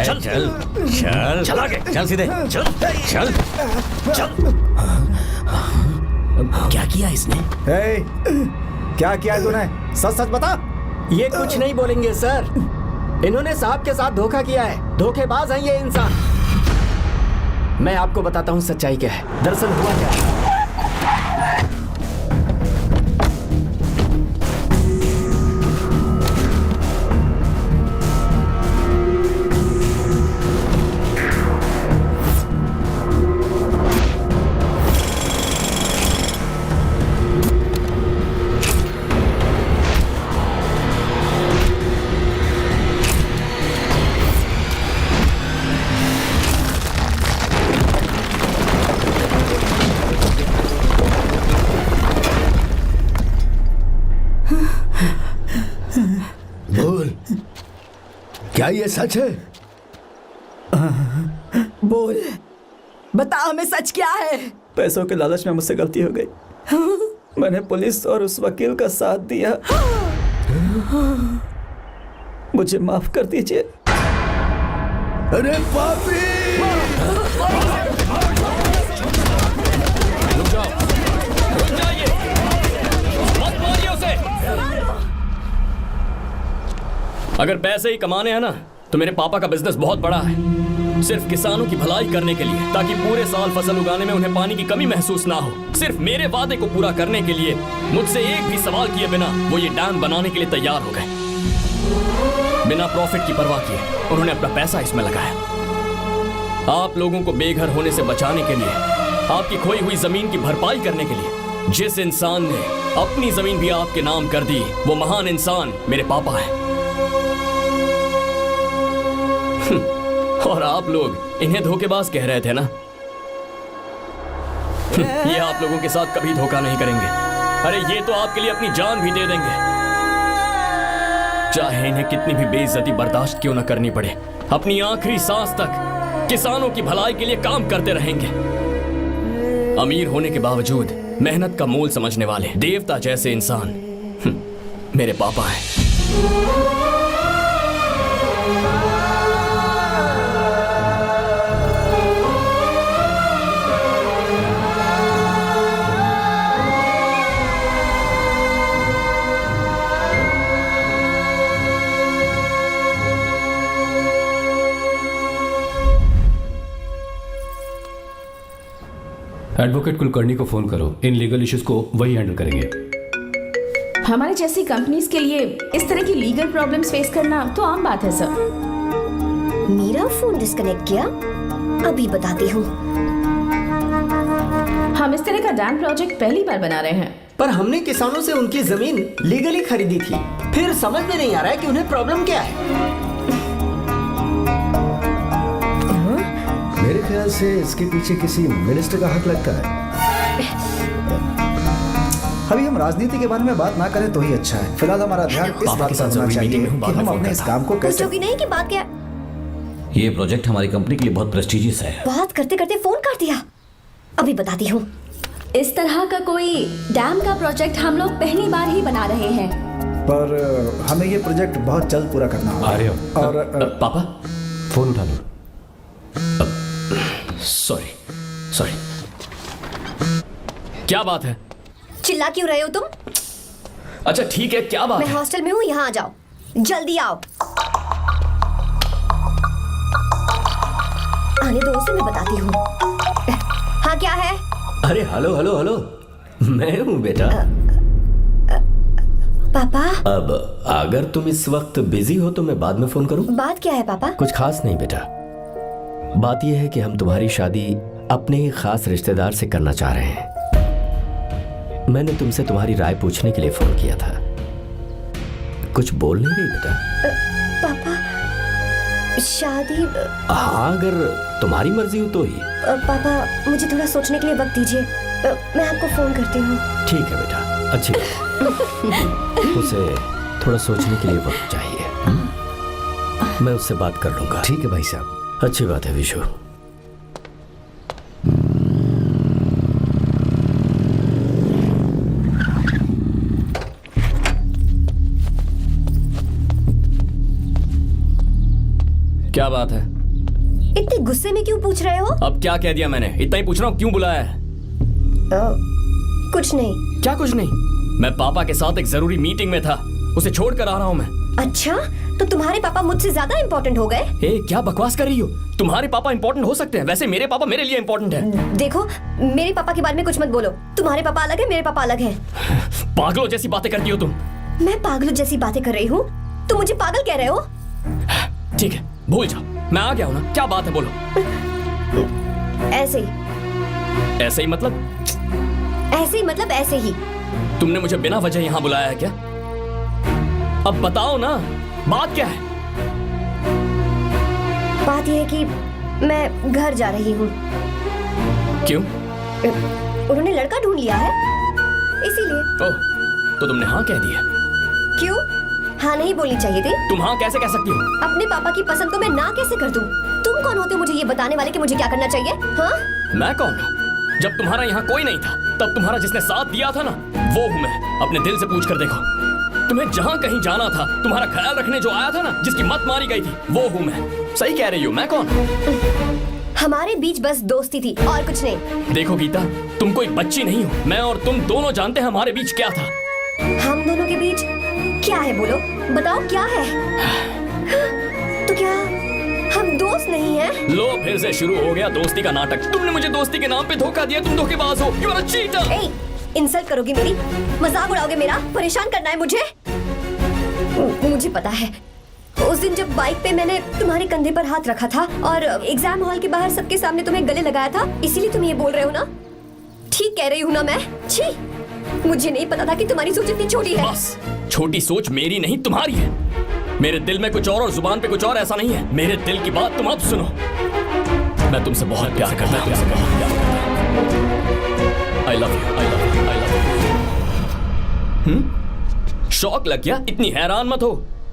चल चल चल चल आगे चल सीधे चल चल चल। क्या किया इसने? क्या किया है तूने? सच सच बता। ये कुछ नहीं बोलेंगे सर। इन्होंने साहब के साथ धोखा किया है। धोखेबाज हैं ये इंसान। मैं आपको बताता हूँ सच्चाई क्या है। दरअसल हुआ क्या है, बोल, क्या ये सच है? बोल, बता हमें सच क्या है? पैसों के लालच में मुझसे गलती हो गई। मैंने पुलिस और उस वकील का साथ दिया। मुझे माफ कर दीजिए। अरे पापी! रुक जाओ, रुक जाइए, मत मारिए उसे। अगर पैसे ही कमाने हैं ना, तो मेरे पापा का बिजनेस बहुत बड़ा है, सिर्फ किसानों की भलाई करने के लिए, ताकि पूरे साल फसल उगाने में उन्हें पानी की कमी महसूस ना हो। सिर्फ मेरे वादे को पूरा करने के लिए मुझसे एक भी सवाल किए बिना वो ये डैम बनाने के लिए तैयार हो गए। बिना प्रॉफिट की परवाह किए उन्होंने अपना पैसा इसमें लगाया। आप लोगों को बेघर होने से बचाने के लिए, आपकी खोई हुई जमीन की भरपाई करने के लिए, जिस इंसान ने अपनी जमीन भी आपके नाम कर दी, वो महान इंसान मेरे पापा है। और आप लोग इन्हें धोखेबाज कह रहे थे ना? ये आप लोगों के साथ कभी धोखा नहीं करेंगे। अरे ये तो आपके लिए अपनी जान भी दे देंगे, चाहे इन्हें कितनी भी बेइज्जती बर्दाश्त क्यों न करनी पड़े। अपनी आखिरी सांस तक किसानों की भलाई के लिए काम करते रहेंगे। अमीर होने के बावजूद मेहनत का मोल समझने वाले देवता जैसे इंसान मेरे पापा हैं। एडवोकेट कुलकर्णी को फोन करो, इन लीगल इश्यूज को वही हैंडल करेंगे। हमारे जैसी कंपनीज के लिए इस तरह की लीगल प्रॉब्लम्स फेस करना तो आम बात है सर। मेरा फोन डिस्कनेक्ट किया, अभी बताती हूँ। हम इस तरह का डैम प्रोजेक्ट पहली बार बना रहे हैं। पर हमने किसानों से उनकी जमीन लीगली खरीदी थी, फिर समझ में नहीं आ रहा है कि उन्हें प्रॉब्लम क्या है। मेरे ख्याल से इसके पीछे किसी मिनिस्टर का हक लगता है। अभी हम राजनीति के बारे में बात ना करें तो ही अच्छा है। फिलहाल हमारा ध्यान इस बात पर होना चाहिए कि हम अपने इस काम को कैसे। पूछोगी नहीं कि बात क्या? ये प्रोजेक्ट हमारी कंपनी के लिए बहुत प्रेस्टिजियस है। बात करते करते फोन काट दिया, अभी बताती हूँ। इस तरह का कोई डैम का प्रोजेक्ट हम लोग पहली बार ही बना रहे हैं, पर हमें ये प्रोजेक्ट बहुत जल्द पूरा करना होगा। और पापा फोन उठा लो। सॉरी, क्या बात है? चिल्ला क्यों रहे हो तुम? अच्छा ठीक है, क्या बात मैं है? हॉस्टल में हूँ, यहाँ आ जाओ, जल्दी आओ। आने दो उसे, मैं बताती हूँ। हाँ क्या है? अरे हेलो हेलो हेलो, मैं हूँ बेटा। पापा। अब अगर तुम इस वक्त बिजी हो तो मैं बाद में फोन करूँ? बात क्या है पापा? कुछ खास नहीं बेटा, बात यह है कि हम तुम्हारी शादी अपने ही खास रिश्तेदार से करना चाह रहे हैं। मैंने तुमसे तुम्हारी राय पूछने के लिए फोन किया था। कुछ बोल नहीं रही बेटा? पापा शादी। हाँ अगर तुम्हारी मर्जी हो तो ही। पापा मुझे थोड़ा सोचने के लिए वक्त दीजिए, मैं आपको फोन करती हूँ। ठीक है बेटा, अच्छी बात। उसे थोड़ा सोचने के लिए वक्त चाहिए। मैं उससे बात कर लूंगा। ठीक है भाई साहब, अच्छी बात है विशु। क्या बात है? इतने गुस्से में क्यों पूछ रहे हो? अब क्या कह दिया मैंने? इतना ही पूछ रहा हूँ, क्यों बुलाया है? कुछ नहीं। क्या कुछ नहीं? मैं पापा के साथ एक जरूरी मीटिंग में था, उसे छोड़कर आ रहा हूँ मैं। अच्छा, तो तुम्हारे पापा मुझसे ज्यादा इम्पोर्टेंट हो गए? क्या बकवास कर रही हो? तुम्हारे पापा इम्पोर्टेंट हो सकते हैं, वैसे मेरे पापा मेरे लिए इम्पोर्टेंट है। देखो, मेरे पापा के बारे में कुछ मत बोलो। तुम्हारे पापा अलग है, मेरे पापा अलग है। पागलों जैसी बातें करती हो तुम। मैं पागलों जैसी बातें कर रही हूँ? तुम मुझे पागल कह रहे हो? ठीक है, भूल जाओ, मैं आ गया हूँ ना। क्या बात है, बोलो। ऐसे ही। ऐसे ही मतलब? ऐसे ही मतलब ऐसे ही। तुमने मुझे बिना वजह यहाँ बुलाया है क्या? अब बताओ ना, बात क्या है? बात यह है कि मैं घर जा रही हूँ। क्यों? उन्होंने लड़का ढूंढ लिया है, इसीलिए। ओह, तो तुमने हाँ कह दिया? क्यों? हाँ नहीं बोलनी चाहिए थी। तुम हाँ कैसे कह सकती हो? अपने पापा की पसंद को मैं ना कैसे कर दूं? तुम कौन होते हो मुझे ये बताने वाले कि मुझे क्या करना चाहिए? हाँ? मैं कौन हूँ? जब तुम्हारा यहाँ कोई नहीं था तब तुम्हारा जिसने साथ दिया था ना, वो हूँ मैं। अपने दिल से पूछ कर देखो, तुम्हें जहाँ कहीं जाना था, तुम्हारा ख्याल रखने जो आया था ना, जिसकी मत मारी गई थी, वो हूँ मैं। सही कह रही हो, मैं कौन? हमारे बीच बस दोस्ती थी और कुछ नहीं। देखो गीता, तुम कोई बच्ची नहीं हो। मैं और तुम दोनों जानते हैं हमारे बीच क्या था। हम दोनों के बीच क्या है? बोलो, बताओ क्या है? तो क्या हम दोस्त नहीं हैं? लो फिर से शुरू हो गया दोस्ती का नाटक। तुमने मुझे दोस्ती के नाम पे धोखा दिया। तुम धोखेबाज हो। You are a cheater. ए, इंसल्ट करोगी मेरी? मजाक उड़ाओगे मेरा? परेशान करना है मुझे? मुझे पता है, उस दिन जब बाइक पे मैंने तुम्हारे कंधे पर हाथ रखा था और एग्जाम हॉल के बाहर सबके सामने तुम्हें गले लगाया था, इसीलिए तुम ये बोल रहे हो ना? ठीक कह रही हूँ ना मैं? छी, मुझे नहीं पता था कि तुम्हारी सोच इतनी छोटी है। बस, छोटी सोच मेरी नहीं तुम्हारी है। मेरे दिल में कुछ और जुबान पे कुछ और, ऐसा नहीं है। मेरे दिल की बात तुम अब सुनो। मैं तुमसे बहुत प्यार करता हूँ। I love you, I love you, I love you। शौक लग गया? इतनी हैरान मत हो।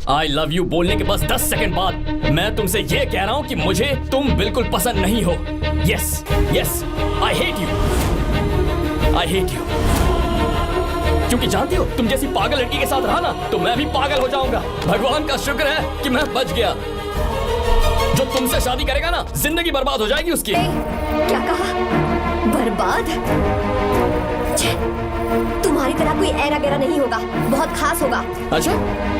I love you बोलने के बस 10 सेकंड बाद मैं तुमसे ये कह रहा हूँ कि मुझे तुम बिल्कुल पसंद नहीं हो। Yes, yes, I hate you, I hate you। क्योंकि जानती हो, तुम जैसी पागल लड़की के साथ रहा ना, तो मैं भी पागल हो जाऊंगा। भगवान का शुक्र है कि मैं बच गया। जो तुमसे शादी करेगा ना, जिंदगी बर्बाद हो जाएगी उसकी। क्या कहा? बर्बाद? तुम्हारी तरह कोई ऐरा गैरा नहीं होगा, बहुत खास होगा। अच्छा,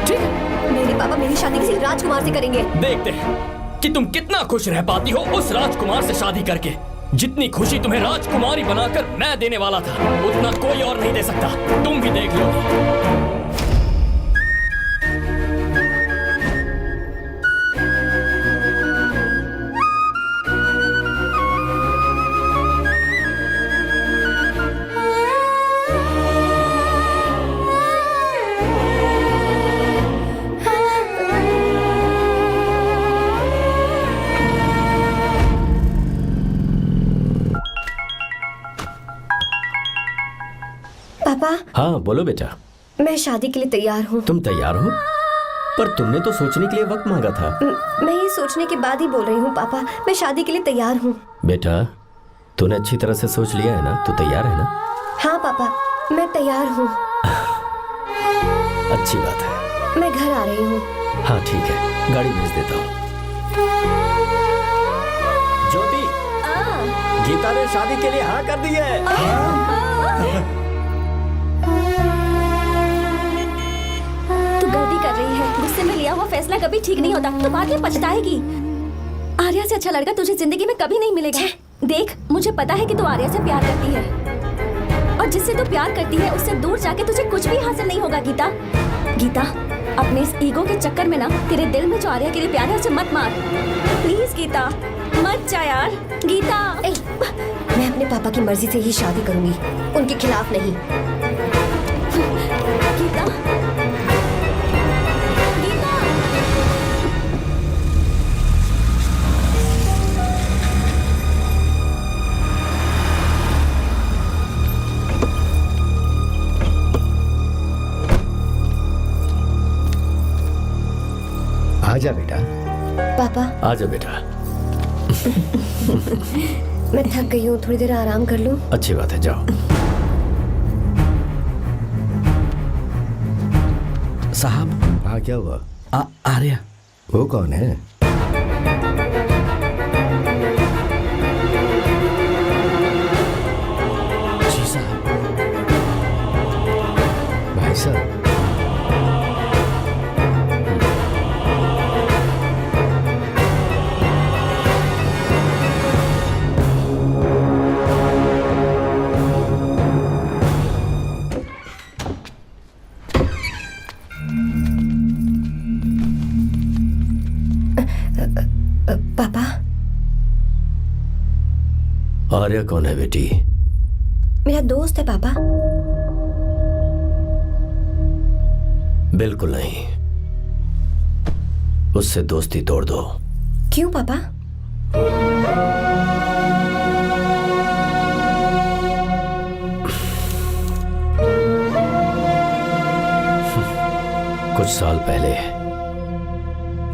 ठीक है। मेरे पापा मेरी शादी किसी राजकुमार से करेंगे। देखते हैं कि तुम कितना खुश रह पाती हो उस राजकुमार से शादी करके। जितनी खुशी तुम्हें राजकुमारी बनाकर मैं देने वाला था, उतना कोई और नहीं दे सकता। तुम भी देख लो। पापा। हाँ बोलो बेटा। मैं शादी के लिए तैयार हूँ। तुम तैयार हो? पर तुमने तो सोचने के लिए वक्त मांगा था। मैं ये सोचने के बाद ही बोल रही हूँ पापा, मैं शादी के लिए तैयार हूँ। बेटा, तूने अच्छी तरह से सोच लिया है ना? तू तैयार है ना? हाँ पापा, मैं तैयार हूँ। अच्छी बात है। मैं घर आ रही हूँ। हाँ ठीक है, गाड़ी भेज देता हूँ। ज्योति, गीता ने शादी के लिए हाँ कर दी है। तू गलती कर रही है। गुस्से में लिया हुआ फैसला कभी ठीक नहीं होता, तो बाद में पछताएगी। आर्या से अच्छा लड़का तुझे जिंदगी में कभी नहीं मिलेगा। देख, मुझे पता है कि तू आर्या से प्यार करती है, और जिससे तू प्यार करती है उससे दूर जाके तुझे कुछ भी हासिल नहीं होगा। गीता, गीता, अपने इस ईगो के चक्कर में ना तेरे दिल में जो आर्या के लिए प्यार है उसे मत मार। प्लीज गीता, मत जा यार। गीता, मैं अपने पापा की मर्जी से ही शादी करूंगी, उनके खिलाफ नहीं। गीता, आजा बेटा। पापा। आजा बेटा। मैं थक गई हूँ, थोड़ी देर आराम कर लूँ। अच्छी बात है, जाओ। साहब। हाँ क्या हुआ? आर्या। वो कौन है? जी साहब। भाई साहब। पापा। आर्या कौन है बेटी? मेरा दोस्त है पापा। बिल्कुल नहीं, उससे दोस्ती तोड़ दो। क्यों पापा? कुछ साल पहले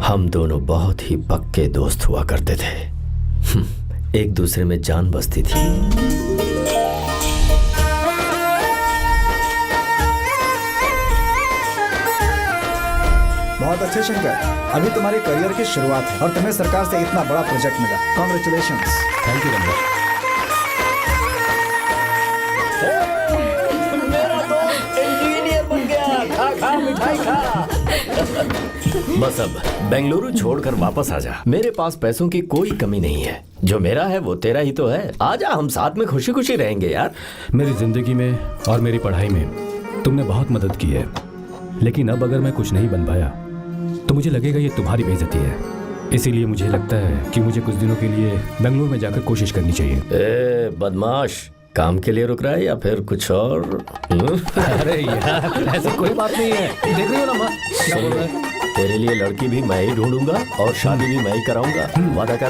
हम दोनों बहुत ही पक्के दोस्त हुआ करते थे। एक दूसरे में जान बसती थी। बहुत अच्छे शंकर, अभी तुम्हारे करियर की शुरुआत है और तुम्हें सरकार से इतना बड़ा प्रोजेक्ट मिला। कॉन्ग्रेचुलेशंस। Thank you Ramesh. मेरा दोस्त इंजीनियर बन गया। खा खा मिठाई खा। बस अब बेंगलुरु छोड़कर वापस आ जा। मेरे पास पैसों की कोई कमी नहीं है। जो मेरा है वो तेरा ही तो है। आजा, हम साथ में खुशी खुशी रहेंगे यार। मेरी जिंदगी में और मेरी पढ़ाई में तुमने बहुत मदद की है, लेकिन अब अगर मैं कुछ नहीं बन पाया तो मुझे लगेगा ये तुम्हारी बेइज्जती है। इसीलिए मुझे लगता है कि मुझे कुछ दिनों के लिए बेंगलुरु में जाकर कोशिश करनी चाहिए। ए बदमाश, काम के लिए रुक रहा है या फिर कुछ और? अरे यार, ऐसी कोई बात नहीं है। देख रही हो ना माँ, क्या बोल रहा है? तेरे लिए लड़की भी मैं ही ढूंढूंगा और शादी भी मैं ही कराऊंगा। वादा कर।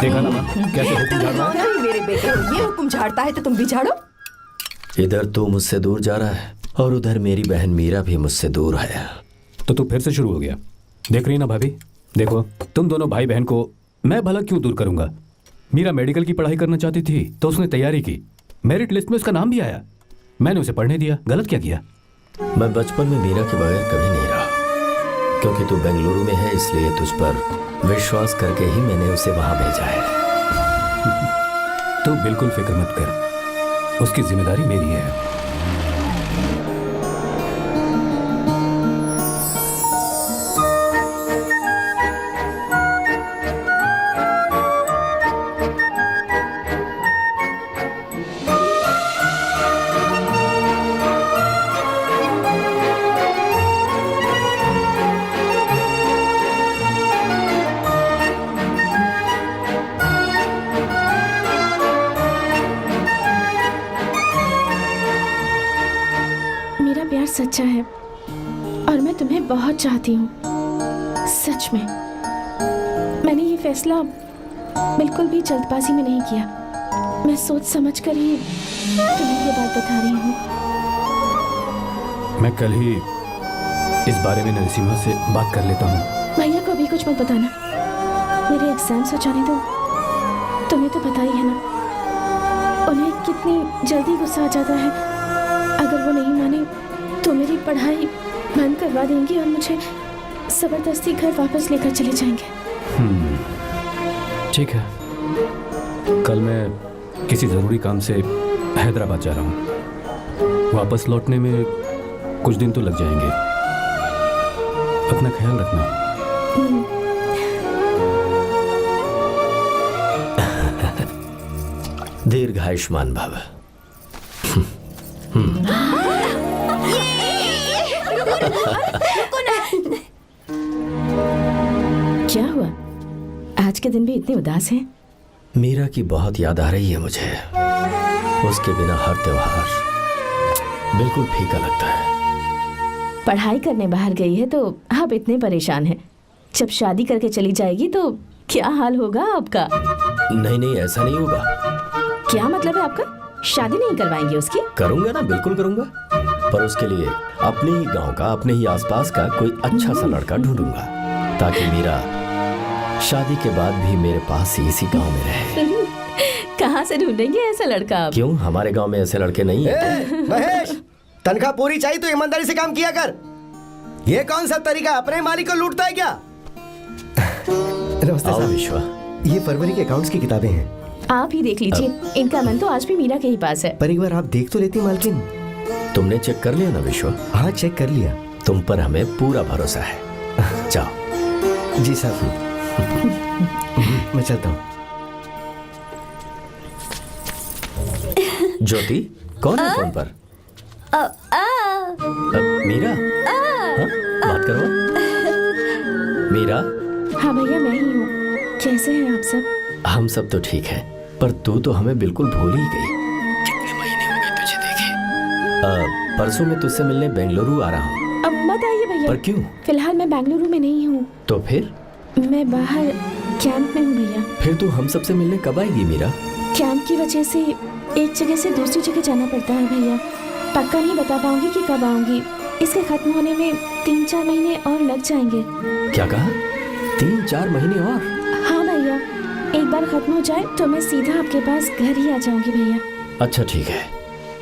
देखा ना माँ, कैसे हुक्म झाड़ रहा है? मेरे बेटे, ये हुक्म झाड़ता है तो तुम भी झाड़ो। इधर तू मुझसे दूर जा रहा है और उधर मेरी बहन मीरा भी मुझसे दूर है। तो तू फिर से शुरू हो गया। देख रही ना भाभी, देखो तुम दोनों भाई बहन को मैं भला क्यों दूर करूंगा। मीरा मेडिकल की पढ़ाई करना चाहती थी तो उसने तैयारी की, मेरिट लिस्ट में उसका नाम भी आया, मैंने उसे पढ़ने दिया। गलत क्या किया? मैं बचपन में मीरा के बगैर कभी नहीं रहा, क्योंकि तू बेंगलुरु में है इसलिए तुझ पर विश्वास करके ही मैंने उसे वहां भेजा है। तू बिल्कुल फिक्र मत कर, उसकी जिम्मेदारी मेरी है। सच्चा है और मैं तुम्हें बहुत चाहती हूँ, सच में। मैंने ये फैसला बिल्कुल भी जल्दबाजी में नहीं किया। मैं सोच समझ कर ही तुम्हें ये बात बता रही हूँ। मैं कल ही इस बारे में नरसिम्हा से बात कर लेता हूँ। भैया को अभी कुछ मत बताना, मेरे एग्जाम्स हो जाने दो। तुम्हें तो पता ही है ना उन्हें कितनी जल्दी गुस्सा आ जाता है। अगर वो नहीं माने तो मेरी पढ़ाई बंद करवा देंगे और मुझे जबरदस्ती घर वापस लेकर चले जाएंगे। ठीक है, कल मैं किसी ज़रूरी काम से हैदराबाद जा रहा हूँ। वापस लौटने में कुछ दिन तो लग जाएंगे। अपना ख्याल रखना। दीर्घायुष्मान भव। क्या हुआ, आज के दिन भी इतने उदास हैं? मीरा की बहुत याद आ रही है मुझे। उसके बिना हर त्योहार बिल्कुल फीका लगता है। पढ़ाई करने बाहर गई है तो आप इतने परेशान हैं। जब शादी करके चली जाएगी तो क्या हाल होगा आपका? नहीं, ऐसा नहीं होगा। क्या मतलब है आपका? शादी नहीं करवाएंगे उसकी? करूंगा ना, बिल्कुल करूंगा, पर उसके लिए अपने ही गांव का, अपने ही आसपास का कोई अच्छा सा लड़का ढूंढूंगा ताकि मीरा शादी के बाद भी मेरे पास ही इसी गांव में रहे। कहाँ से ढूंढेंगे ऐसा लड़का आप? क्यों, हमारे गांव में ऐसे लड़के नहीं हैं? महेश, तनख्वाह पूरी चाहिए तो ईमानदारी से काम किया कर। ये कौन सा तरीका, अपने मालिक को लूटता है क्या? नमस्ते साहब। विश्वा, ये फरवरी के अकाउंट्स की किताबें हैं, आप ही देख लीजिए। इनका मन तो आज भी मीरा के ही पास है। पर एक बार आप देख तो लेती मालकिन। तुमने चेक कर लिया ना विश्वा? हाँ, चेक कर लिया। तुम पर हमें पूरा भरोसा है। जाओ। जी साहब। मैं चलता हूँ। ज्योति, कौन है फोन पर? मीरा? हाँ? बात करो। मीरा? हाँ भैया, मैं ही हूँ। कैसे हैं आप सब? हम सब तो ठीक हैं, पर तू तो हमें बिल्कुल भूल ही गई। कितने महीने हो गए तुझे देखे। परसों मैं तुझसे मिलने बेंगलुरु आ रहा हूँ। अब मत आइए भैया। पर क्यों? फिलहाल मैं बेंगलुरु में नहीं हूँ। तो फिर? मैं बाहर कैंप में हूँ भैया। फिर तू हम सबसे मिलने कब आएगी मीरा? कैंप की वजह से एक जगह से दूसरी जगह जाना पड़ता है भैया। पक्का नहीं बता पाऊंगी कि कब आऊंगी। इसके खत्म होने में 3-4 महीने और लग जाएंगे। क्या कहा? 3-4 महीने और? हाँ भैया, एक बार खत्म हो जाए तो मैं सीधा आपके पास घर ही आ जाऊंगी भैया। अच्छा ठीक है,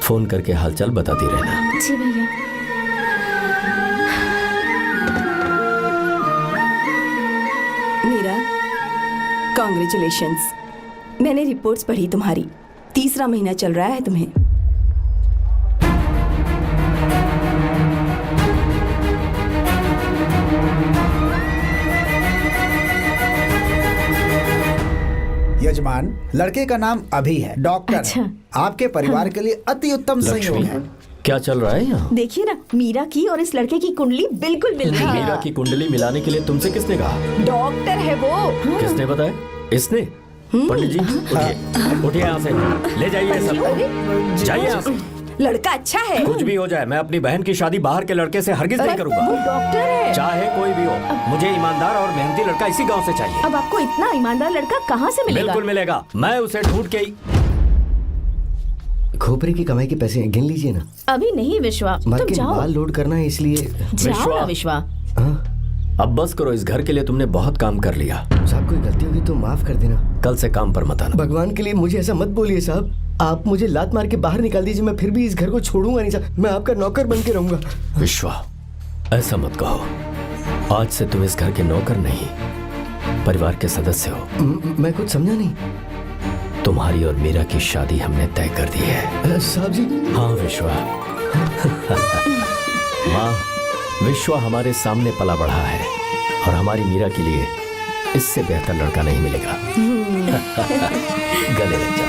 फोन करके हालचाल बताती रहना। जी भैया। मीरा, कॉन्ग्रेचुलेशंस। मैंने रिपोर्ट्स पढ़ी तुम्हारी। 3रा महीना चल रहा है तुम्हें। यजमान, लड़के का नाम अभी है, डॉक्टर। अच्छा। आपके परिवार के लिए अति उत्तम संयोग है। क्या चल रहा है यहाँ? देखिए ना, मीरा की और इस लड़के की कुंडली बिल्कुल मिल रही है। मीरा की कुंडली मिलाने के लिए तुमसे किसने कहा? डॉक्टर है वो। किसने बताया? इसने? पंडित जी उठिए, उठिए यहाँ से, ले जाइए सब, जाइए यहाँ से। लड़का अच्छा है। कुछ भी हो जाए, मैं अपनी बहन की शादी बाहर के लड़के से हरगिज नहीं वो करूंगा। डॉक्टर है। चाहे कोई भी हो, मुझे ईमानदार और मेहनती लड़का इसी गांव से चाहिए। अब आपको इतना ईमानदार लड़का कहाँ से मिलेगा? बिल्कुल मिलेगा, मैं उसे ढूंढ के ही। खोपरे की कमाई के पैसे गिन लीजिए ना। अभी नहीं विश्वा, मर तुम के जाओ। बाल लोड करना है इसलिए। जाओ ना विश्वा। अब बस करो, इस घर के लिए तुमने बहुत काम कर लिया। साहब कोई गलती होगी तो माफ कर देना। कल से काम पर मत आना। भगवान के लिए मुझे ऐसा मत बोलिए साहब। आप मुझे लात मार के बाहर निकाल दीजिए, मैं फिर भी इस घर को छोड़ूंगा नहीं साहब। मैं आपका नौकर बन के रहूंगा। विश्वा, ऐसा मत कहो। आज से तुम इस घर के नौकर नहीं, परिवार के सदस्य हो। मैं कुछ समझा नहीं। तुम्हारी और मीरा की शादी हमने तय कर दी है। साहब जी। हाँ विश्वा। माँ, विश्वा हमारे सामने पला बढ़ा है और हमारी मीरा के लिए इससे बेहतर लड़का नहीं मिलेगा। गले लग जाओ।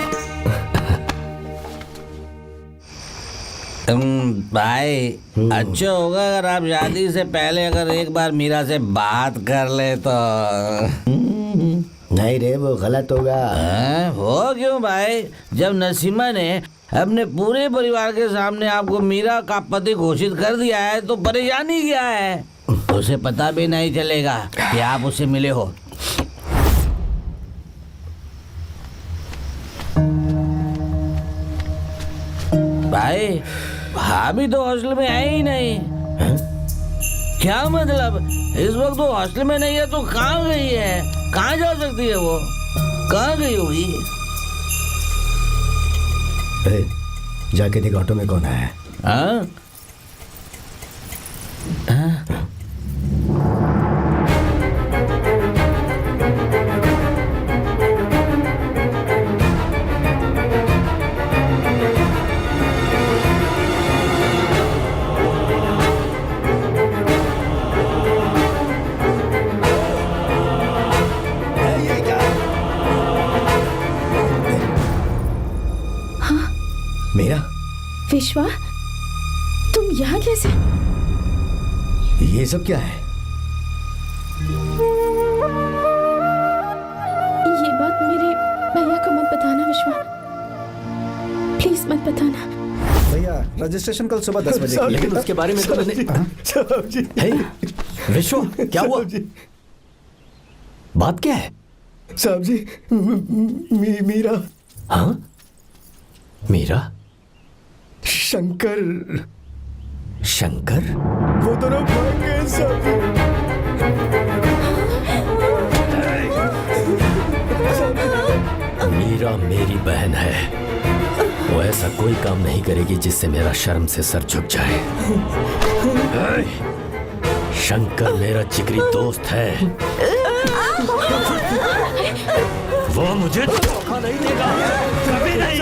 भाई, अच्छा होगा अगर आप शादी से पहले अगर एक बार मीरा से बात कर ले तो। नहीं रे, वो गलत होगा। हो क्यों भाई? जब नसीमा ने अपने पूरे परिवार के सामने आपको मीरा का पति घोषित कर दिया है तो परेशानी क्या है? उसे पता भी नहीं चलेगा कि आप उससे मिले हो। भाई, भाभी तो हॉस्टल में है ही नहीं। क्या मतलब? इस वक्त वो हॉस्टल में नहीं है तो कहाँ गई है? कहाँ जा सकती है वो? कहाँ गई होगी? जाके देख ऑटो में कौन आया है। हाँ? मेरा? विश्वा, तुम यहाँ कैसे? ये सब क्या है? ये बात मेरे भैया को मत बताना विश्वा, प्लीज मत बताना। भैया, रजिस्ट्रेशन कल सुबह 10 बजे। लेकिन उसके बारे में तो मैंने। हे, विश्वा, क्या हुआ? बात क्या है? साहब जी, मीरा। हाँ? मीरा? शंकर। शंकर? वो दोनों भाग गए साहब जी। मीरा मेरी बहन है, वो ऐसा कोई काम नहीं करेगी जिससे मेरा शर्म से सर झुक जाए। शंकर मेरा जिगरी दोस्त है, वो मुझे धोखा नहीं देगा, कभी नहीं।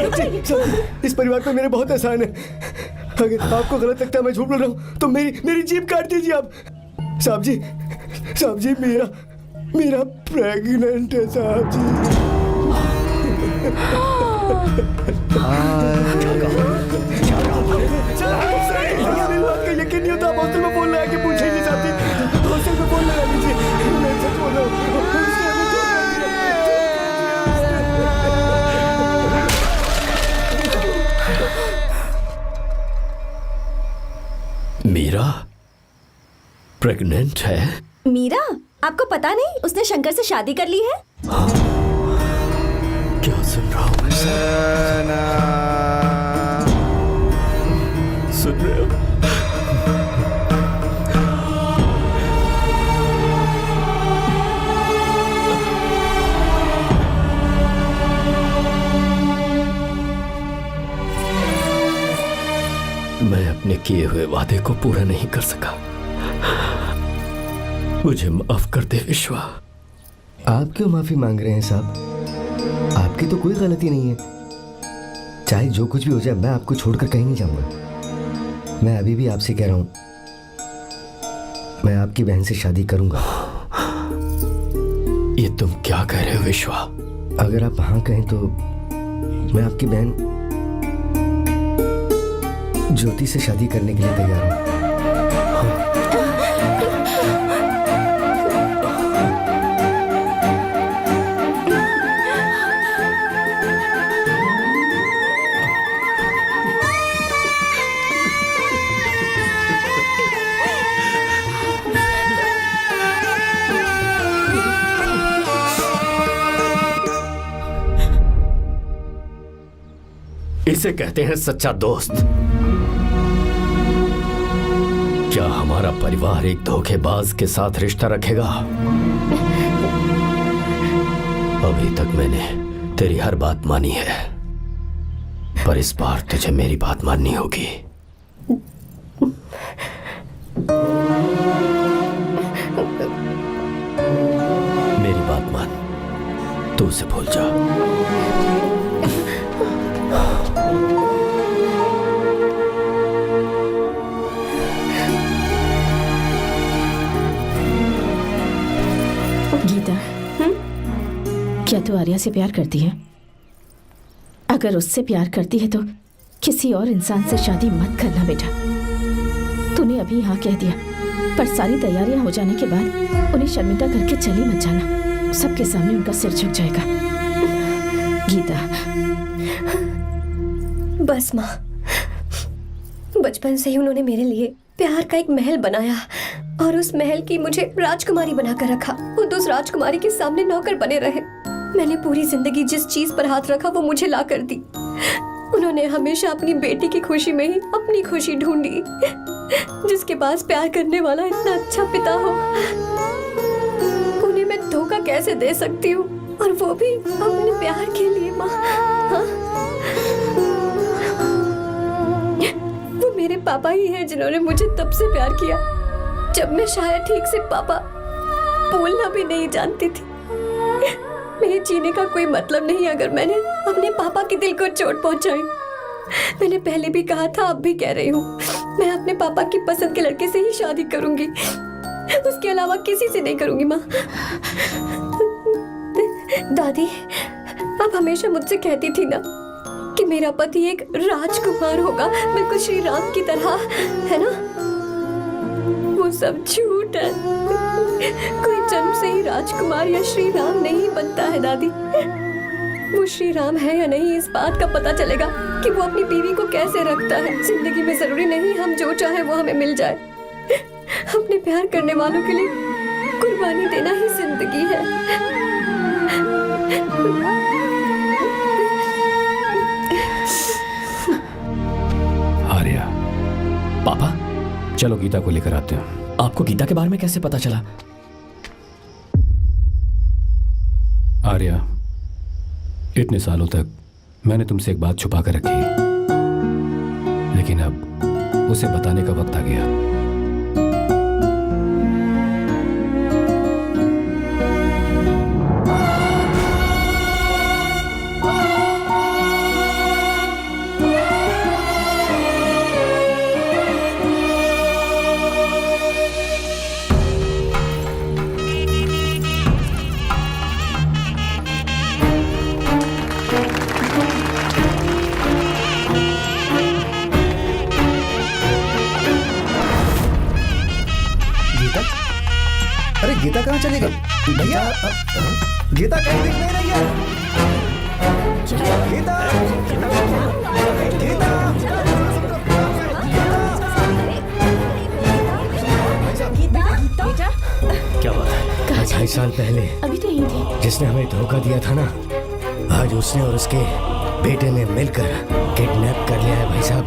इस परिवार पे मेरे बहुत एहसान है। अगर आपको गलत लगता है मैं झूठ बोल रहा हूँ तो मेरी जीभ काट दीजिए आप। साहब जी, मेरा प्रेग्नेंट है साहब जी। मेरी बात का यकीन नहीं होता। आप हॉस्टल में फोन लगा के पूछेंगे साहब जी। हॉस्टल में फोन लगा लीजिए, मैं सच बोल रहा हूँ। मीरा प्रेग्नेंट है? मीरा, आपको पता नहीं उसने शंकर से शादी कर ली है? हाँ? क्या सुन रहा हूँ मैं? सुन रहे हो? किए हुए वादे को पूरा नहीं कर सका। मुझे माफ कर दे विश्वा। आप क्यों माफी मांग रहे हैं साहब? आपकी तो कोई गलती नहीं है। चाहे जो कुछ भी हो जाए, मैं आपको छोड़कर कहीं नहीं जाऊंगा। मैं अभी भी आपसे कह रहा हूं, मैं आपकी बहन से शादी करूंगा। ये तुम क्या कह रहे हो विश्वा? अगर आप हाँ कहें तो मैं आपकी बहन ज्योति से शादी करने के लिए तैयार हूं। इसे कहते हैं सच्चा दोस्त। क्या हमारा परिवार एक धोखेबाज के साथ रिश्ता रखेगा? अभी तक मैंने तेरी हर बात मानी है, पर इस बार तुझे मेरी बात माननी होगी। मेरी बात मान, तू उसे भूल जा। क्या तू आर्या से प्यार करती है? अगर उससे प्यार करती है तो किसी और इंसान से शादी मत करना बेटा। तूने अभी हाँ कह दिया, पर सारी तैयारियां हो जाने के बाद उन्हें शर्मिंदा करके चली मत जाना। सबके सामने उनका सिर झुक जाएगा। गीता। बस माँ, बचपन से ही उन्होंने मेरे लिए प्यार का एक महल बनाया और उस महल की मुझे राजकुमारी बनाकर रखा। वो उस राजकुमारी के सामने नौकर बने रहे। मैंने पूरी जिंदगी जिस चीज पर हाथ रखा वो मुझे ला कर दी। उन्होंने हमेशा अपनी बेटी की खुशी में ही अपनी खुशी ढूंढी। जिसके पास प्यार करने वाला इतना अच्छा पिता हो, उन्हें मैं धोखा कैसे दे सकती हूँ? और वो भी अपने प्यार के लिए माँ। हाँ? वो मेरे पापा ही हैं जिन्होंने मुझे तब से प्यार किया जब मैं शायद ठीक से पापा बोलना भी नहीं जानती थी। मेरे जीने का कोई मतलब नहीं अगर मैंने अपने पापा के दिल को चोट पहुंचाई। मैंने पहले भी कहा था, अब भी कह रही हूँ, मैं अपने पापा की पसंद के लड़के से ही शादी करूंगी। उसके अलावा किसी से नहीं करूंगी माँ। दादी आप हमेशा मुझसे कहती थी ना कि मेरा पति एक राजकुमार होगा, बिल्कुल श्री राम की तरह, है ना? वो सब झूठ है। कोई जन्म से ही राजकुमार या श्री राम नहीं बनता है दादी। वो श्री राम है या नहीं, इस बात का पता चलेगा कि वो अपनी बीवी को कैसे रखता है। जिंदगी में जरूरी नहीं हम जो चाहे वो हमें मिल जाए। अपने प्यार करने वालों के लिए कुर्बानी देना ही जिंदगी है। आर्या, पापा चलो गीता को लेकर आते हैं। आपको गीता के बारे में कैसे पता चला? आर्या, इतने सालों तक मैंने तुमसे एक बात छुपा कर रखी, लेकिन अब उसे बताने का वक्त आ गया। गीता कहाँ चली गई? भैया, गीता कहीं दिख नहीं रही है। गीता, गीता, क्या बात है? 2.5 साल पहले अभी तो यही थी। जिसने हमें धोखा दिया था ना, आज उसने और उसके बेटे ने मिलकर किडनैप कर लिया है भाई साहब।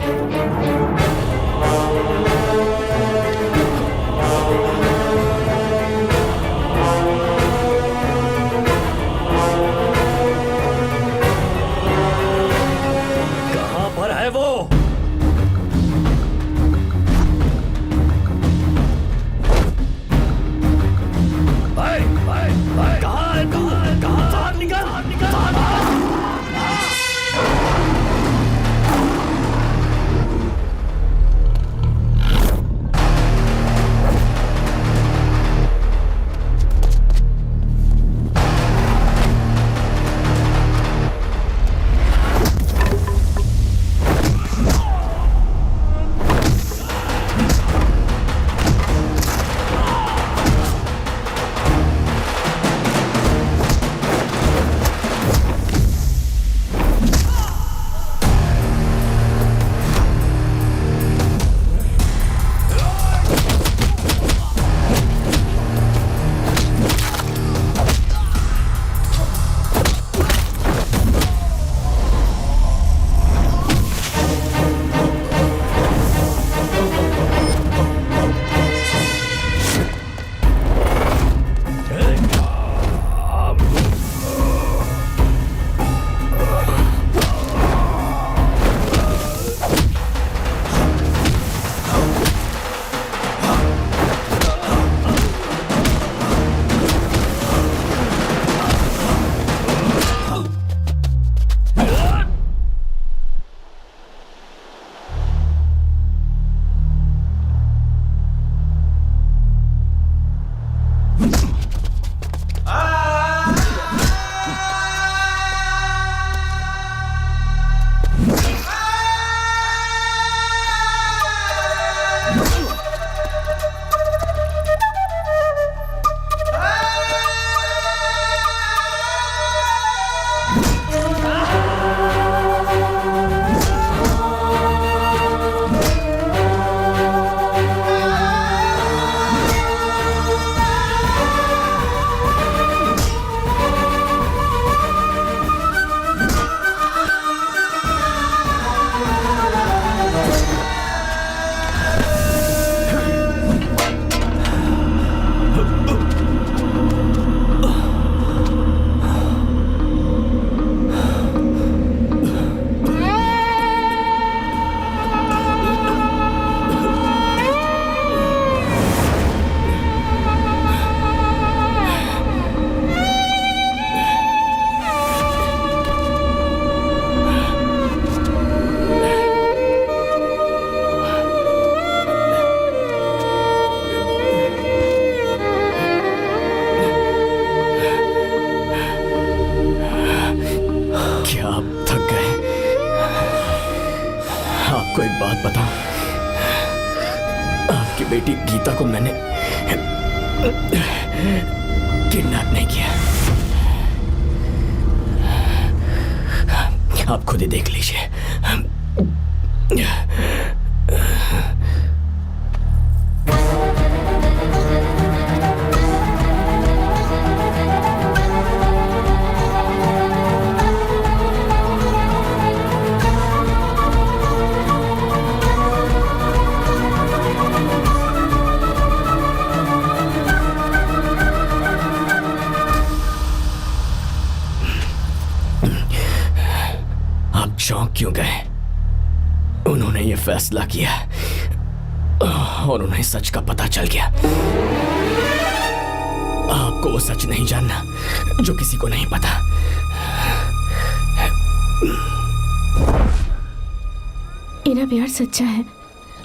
बात बताऊं, आपकी बेटी गीता को मैंने किडनैप नहीं किया। आप खुद ही देख लीजिए। चौंक क्यों गए? उन्होंने ये फैसला किया और उन्हें सच का पता चल गया। आपको वो सच नहीं जानना जो किसी को नहीं पता। इना प्यार सच्चा है।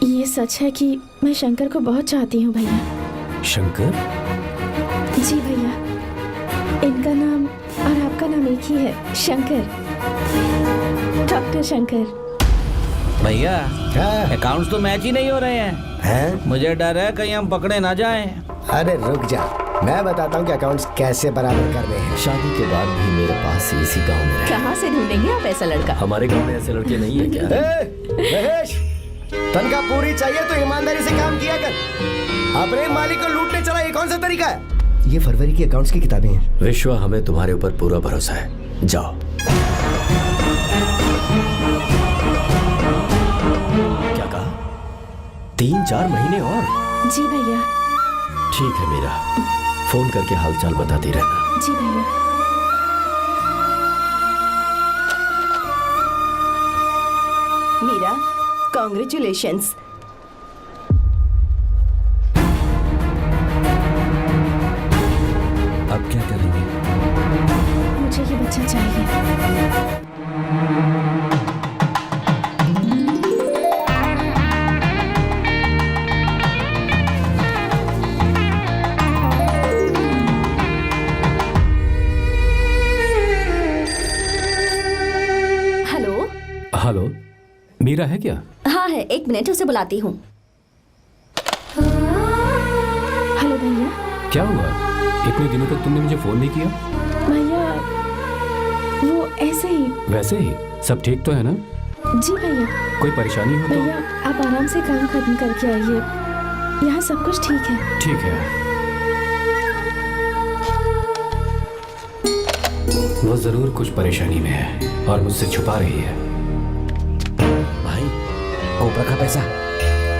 ये सच है कि मैं शंकर को बहुत चाहती हूँ भैया। शंकर? जी भैया, इनका नाम और आपका नाम एक ही है, शंकर, डॉक्टर शंकर। भैया अकाउंट्स तो मैच ही नहीं हो रहे हैं। मुझे डर है कहीं हम पकड़े ना जाएं। अरे रुक जा, मैं बताता हूँ कि अकाउंट्स कैसे बराबर कर रहे हैं। शादी के बाद भी मेरे पास इसी गांव में रहे। कहाँ से ढूंढेंगे आप ऐसा लड़का? हमारे गांव में ऐसे लड़के नहीं है क्या? महेश, तनख्वाह पूरी चाहिए तो ईमानदारी से काम किया कर। अपने मालिक को लूटने चला, ये कौन सा तरीका है? ये फरवरी की अकाउंट्स की किताबें हैं। विश्वा, हमें तुम्हारे ऊपर पूरा भरोसा है। जाओ। क्या कहा? 3-4 महीने और? जी भैया। ठीक है मीरा, फोन करके हालचाल बताती रहना। जी भैया। मीरा, कॉन्ग्रेचुलेशंस। अब क्या करेंगे? मुझे ये बच्चा चाहिए। हेलो। हेलो, मीरा है क्या? हाँ है, 1 मिनट, उसे बुलाती हूँ। हेलो भैया। क्या हुआ? इतने दिनों तक तुमने मुझे फोन नहीं किया? भैया वो ऐसे ही। वैसे ही? सब ठीक तो है ना? जी भैया। कोई परेशानी हो तो? भैया आप आराम से काम खत्म करके आइए, यहाँ सब कुछ ठीक है। ठीक है। वो जरूर कुछ परेशानी में है और मुझसे छुपा रही है। भाई, कोपरा का पैसा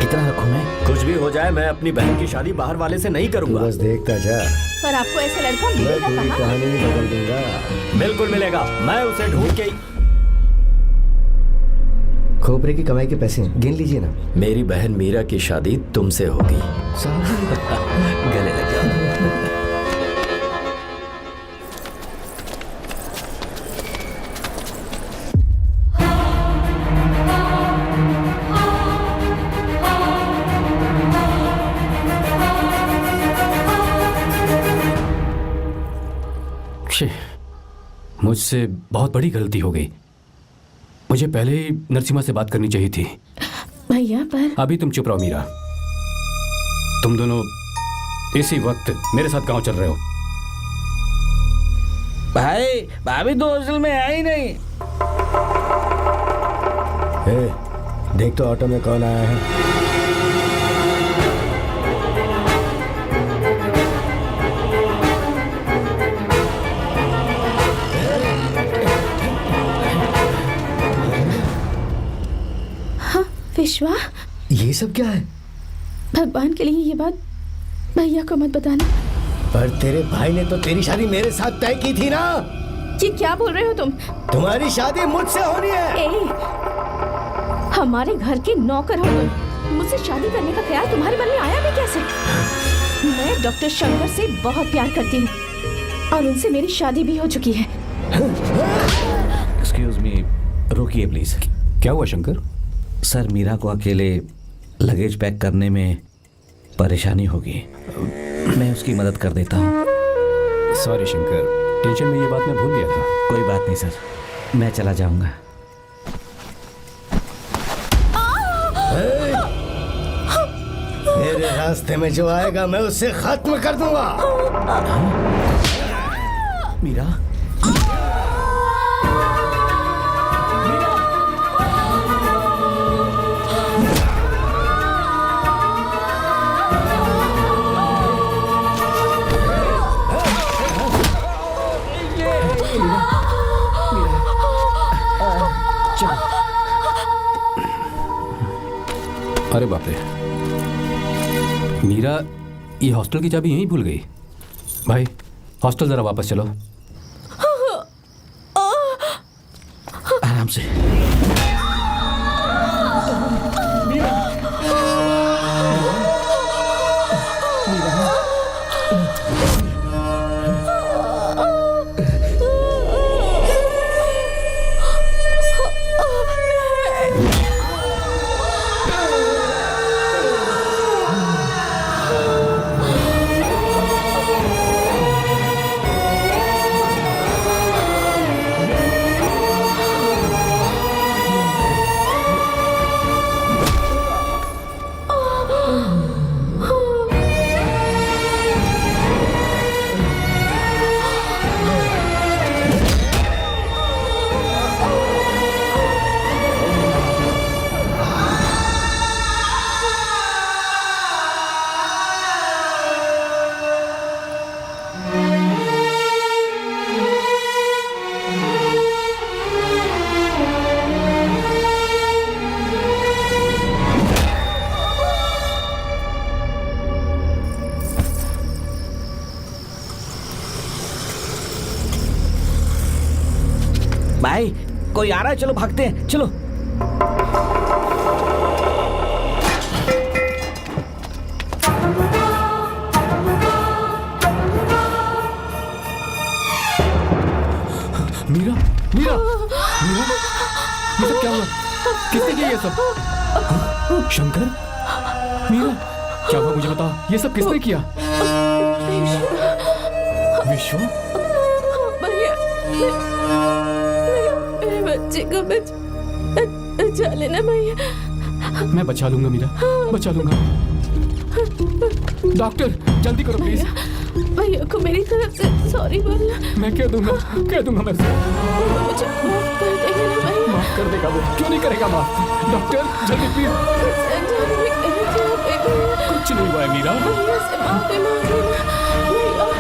कितना रखूं मैं? कुछ भी हो जाए, मैं अपनी बहन की शादी बाहर वाले से नहीं करूंगा। बस देखता जा। पर आपको ऐसा लड़का मैं मिलेगा पूरी कहाँ? कहानी ही बदल दूंगा। बिल्कुल मिलेगा, मैं उसे ढूंढ के। खोपरे की कमाई के पैसे गिन लीजिए ना। मेरी बहन मीरा की शादी तुमसे होगी। गले लग जाओ। मुझसे बहुत बड़ी गलती हो गई। मुझे पहले ही नरसिम्हा से बात करनी चाहिए थी। भैया पर अभी तुम चुप रहो मीरा। तुम दोनों इसी वक्त मेरे साथ गांव चल रहे हो। भाई, भाभी तो हॉस्टल में है ही नहीं। देख तो ऑटो में कौन आया है। विश्वा, ये सब क्या है? भगवान के लिए ये बात भैया को मत बताना। पर तेरे भाई ने तो तेरी शादी मेरे साथ तय की थी ना। ये क्या बोल रहे हो तुम? तुम्हारी शादी मुझसे होनी है। हमारे घर के नौकर हो तुम, मुझसे शादी करने का ख्याल तुम्हारे मन में आया भी कैसे? मैं डॉक्टर शंकर से बहुत प्यार करती हूँ और उनसे मेरी शादी भी हो चुकी है। एक्सक्यूज मी, रोकिए प्लीज। क्या हुआ शंकर? सर, मीरा को अकेले लगेज पैक करने में परेशानी होगी, मैं उसकी मदद कर देता हूँ। सॉरी शंकर, टेंशन में ये बात मैं भूल गया था। कोई बात नहीं सर, मैं चला जाऊंगा। मेरे रास्ते में जो आएगा मैं उसे खत्म कर दूंगा। मीरा, अरे बाप रे, मीरा ये हॉस्टल की चाबी यहीं भूल गई। भाई हॉस्टल जरा वापस चलो। आराम से। भाई कोई आ रहा है, चलो भागते हैं, चलो। मीरा, मीरा, मीरा, ये सब क्या हुआ? किसने किया ये सब? हाँ? शंकर, मीरा, क्या हुआ मुझे बता, ये सब किसने किया? विश्व, मेरे बच्चे को बचा लेना भैया। मैं बचा लूंगा मीरा, बचा लूंगा। डॉक्टर जल्दी करो प्लीज। भैया को मेरी तरफ से सॉरी बोलना। मैं कह दूंगा मैं उसे। मुझे माफ कर देगा ना भैया? माफ कर देगा वो, क्यों नहीं करेगा माफ? डॉक्टर जल्दी प्लीज। कुछ नहीं हुआ है मीरा। भैया से माफी मांग लेना भैया।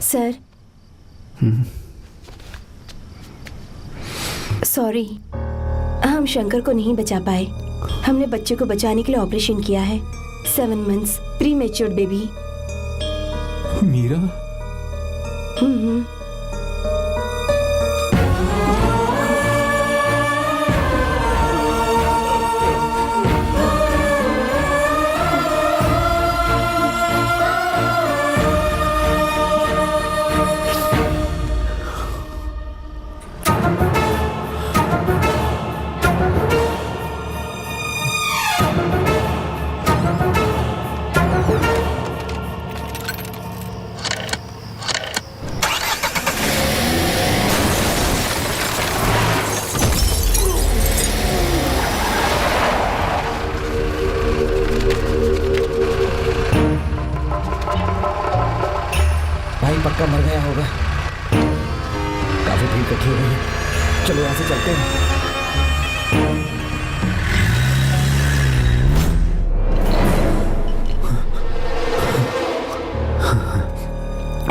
सर, सॉरी, हम शंकर को नहीं बचा पाए। हमने बच्चे को बचाने के लिए ऑपरेशन किया है। 7 months pre matured baby. Meera, पक्का मर गया होगा। काफी भीड़ इकट्ठी हो गई है, चलो यहाँ से चलते हैं।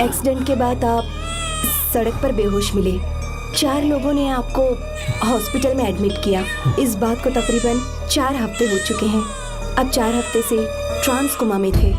एक्सीडेंट के बाद आप सड़क पर बेहोश मिले। 4 लोगों ने आपको हॉस्पिटल में एडमिट किया। इस बात को तकरीबन 4 हफ्ते हो चुके हैं। अब 4 हफ्ते से ट्रांस कोमा में थे।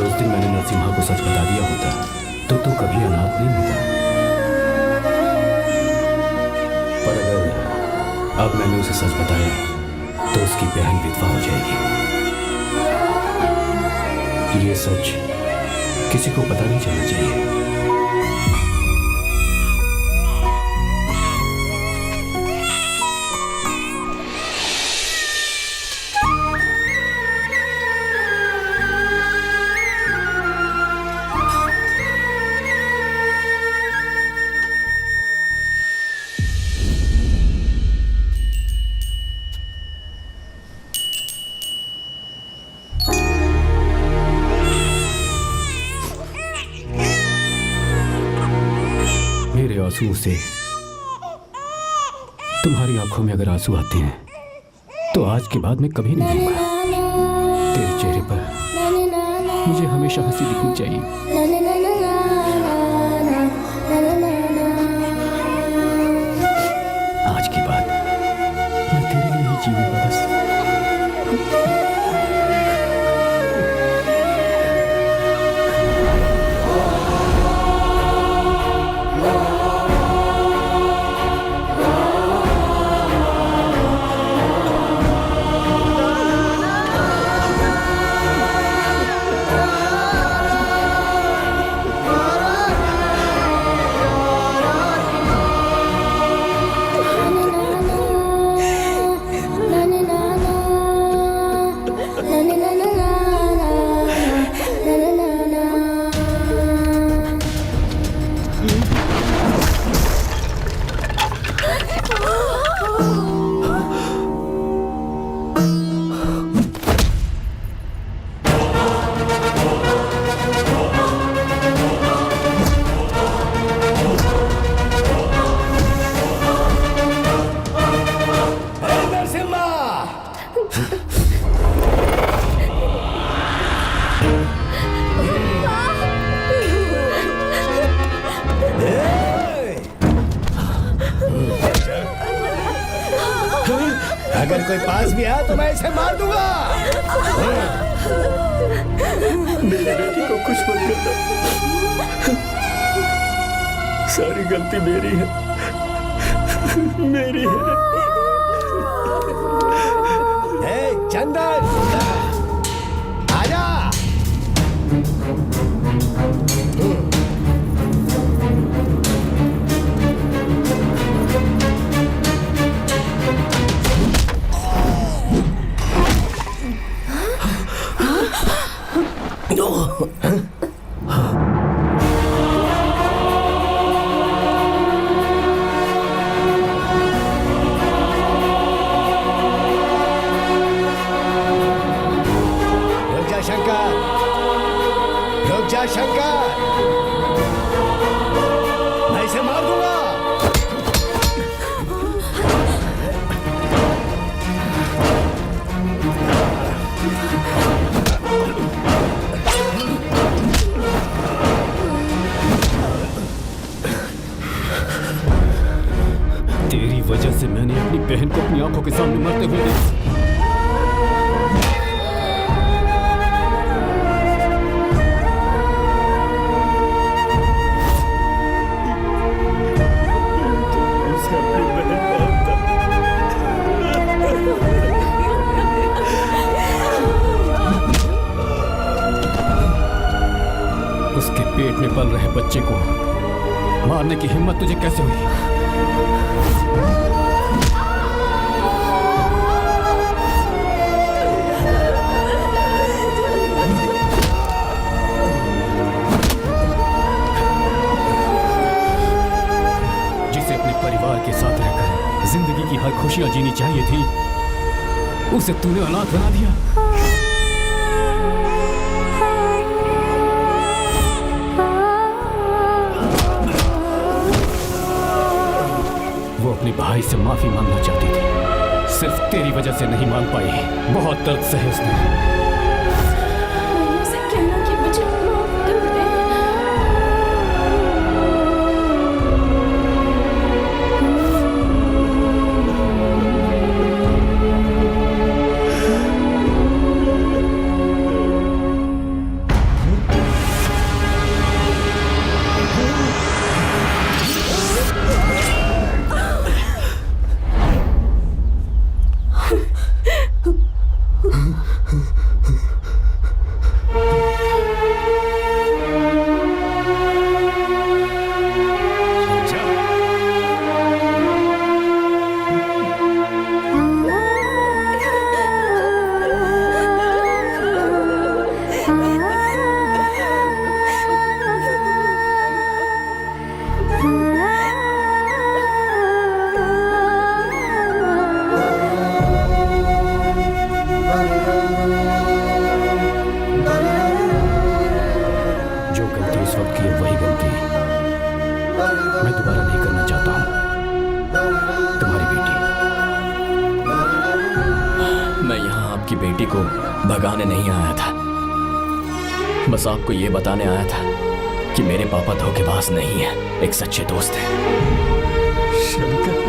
उस दिन मैंने नरसिम्हा को सच बता दिया होता तो तू कभी अनाथ नहीं होता। पर अगर अब मैंने उसे सच बताया तो उसकी बहन विधवा हो जाएगी। ये सच किसी को पता नहीं चलना चाहिए। मेरे आंसुओं से तुम्हारी आंखों में अगर आंसू आते हैं तो आज के बाद मैं कभी नहीं दूंगा। तेरे चेहरे पर मुझे हमेशा हंसी दिखनी चाहिए। आज के बाद मैं तेरे लिए ही जीऊंगा बस। अगर कोई पास भी आया तो मैं इसे मार दूंगा। मेरी बेटी को कुछ मत करना। सारी गलती मेरी है, मेरी है। चंदन आजा। रुक जा शंकर, मैं इसे मार दूंगा। तेरी वजह से मैंने अपनी बहन को अपनी आंखों के सामने मरते हुए देखा। उसके पेट में पल रहे बच्चे को मारने की हिम्मत तुझे कैसे हुई? जिसे अपने परिवार के साथ रहकर जिंदगी की हर खुशियां जीनी चाहिए थी, उसे तूने अनाथ बना दिया। वो अपने भाई से माफी मांगना चाहती थी, सिर्फ तेरी वजह से नहीं मांग पाई। बहुत दर्द सहे उसने। जो गलती उस वक्त की है वही गलती मैं दोबारा नहीं करना चाहता हूँ। तुम्हारी बेटी। मैं यहाँ आपकी बेटी को भगाने नहीं आया था, बस आपको ये बताने आया था कि मेरे पापा धोखेबाज नहीं है, एक सच्चे दोस्त हैं। शंकर,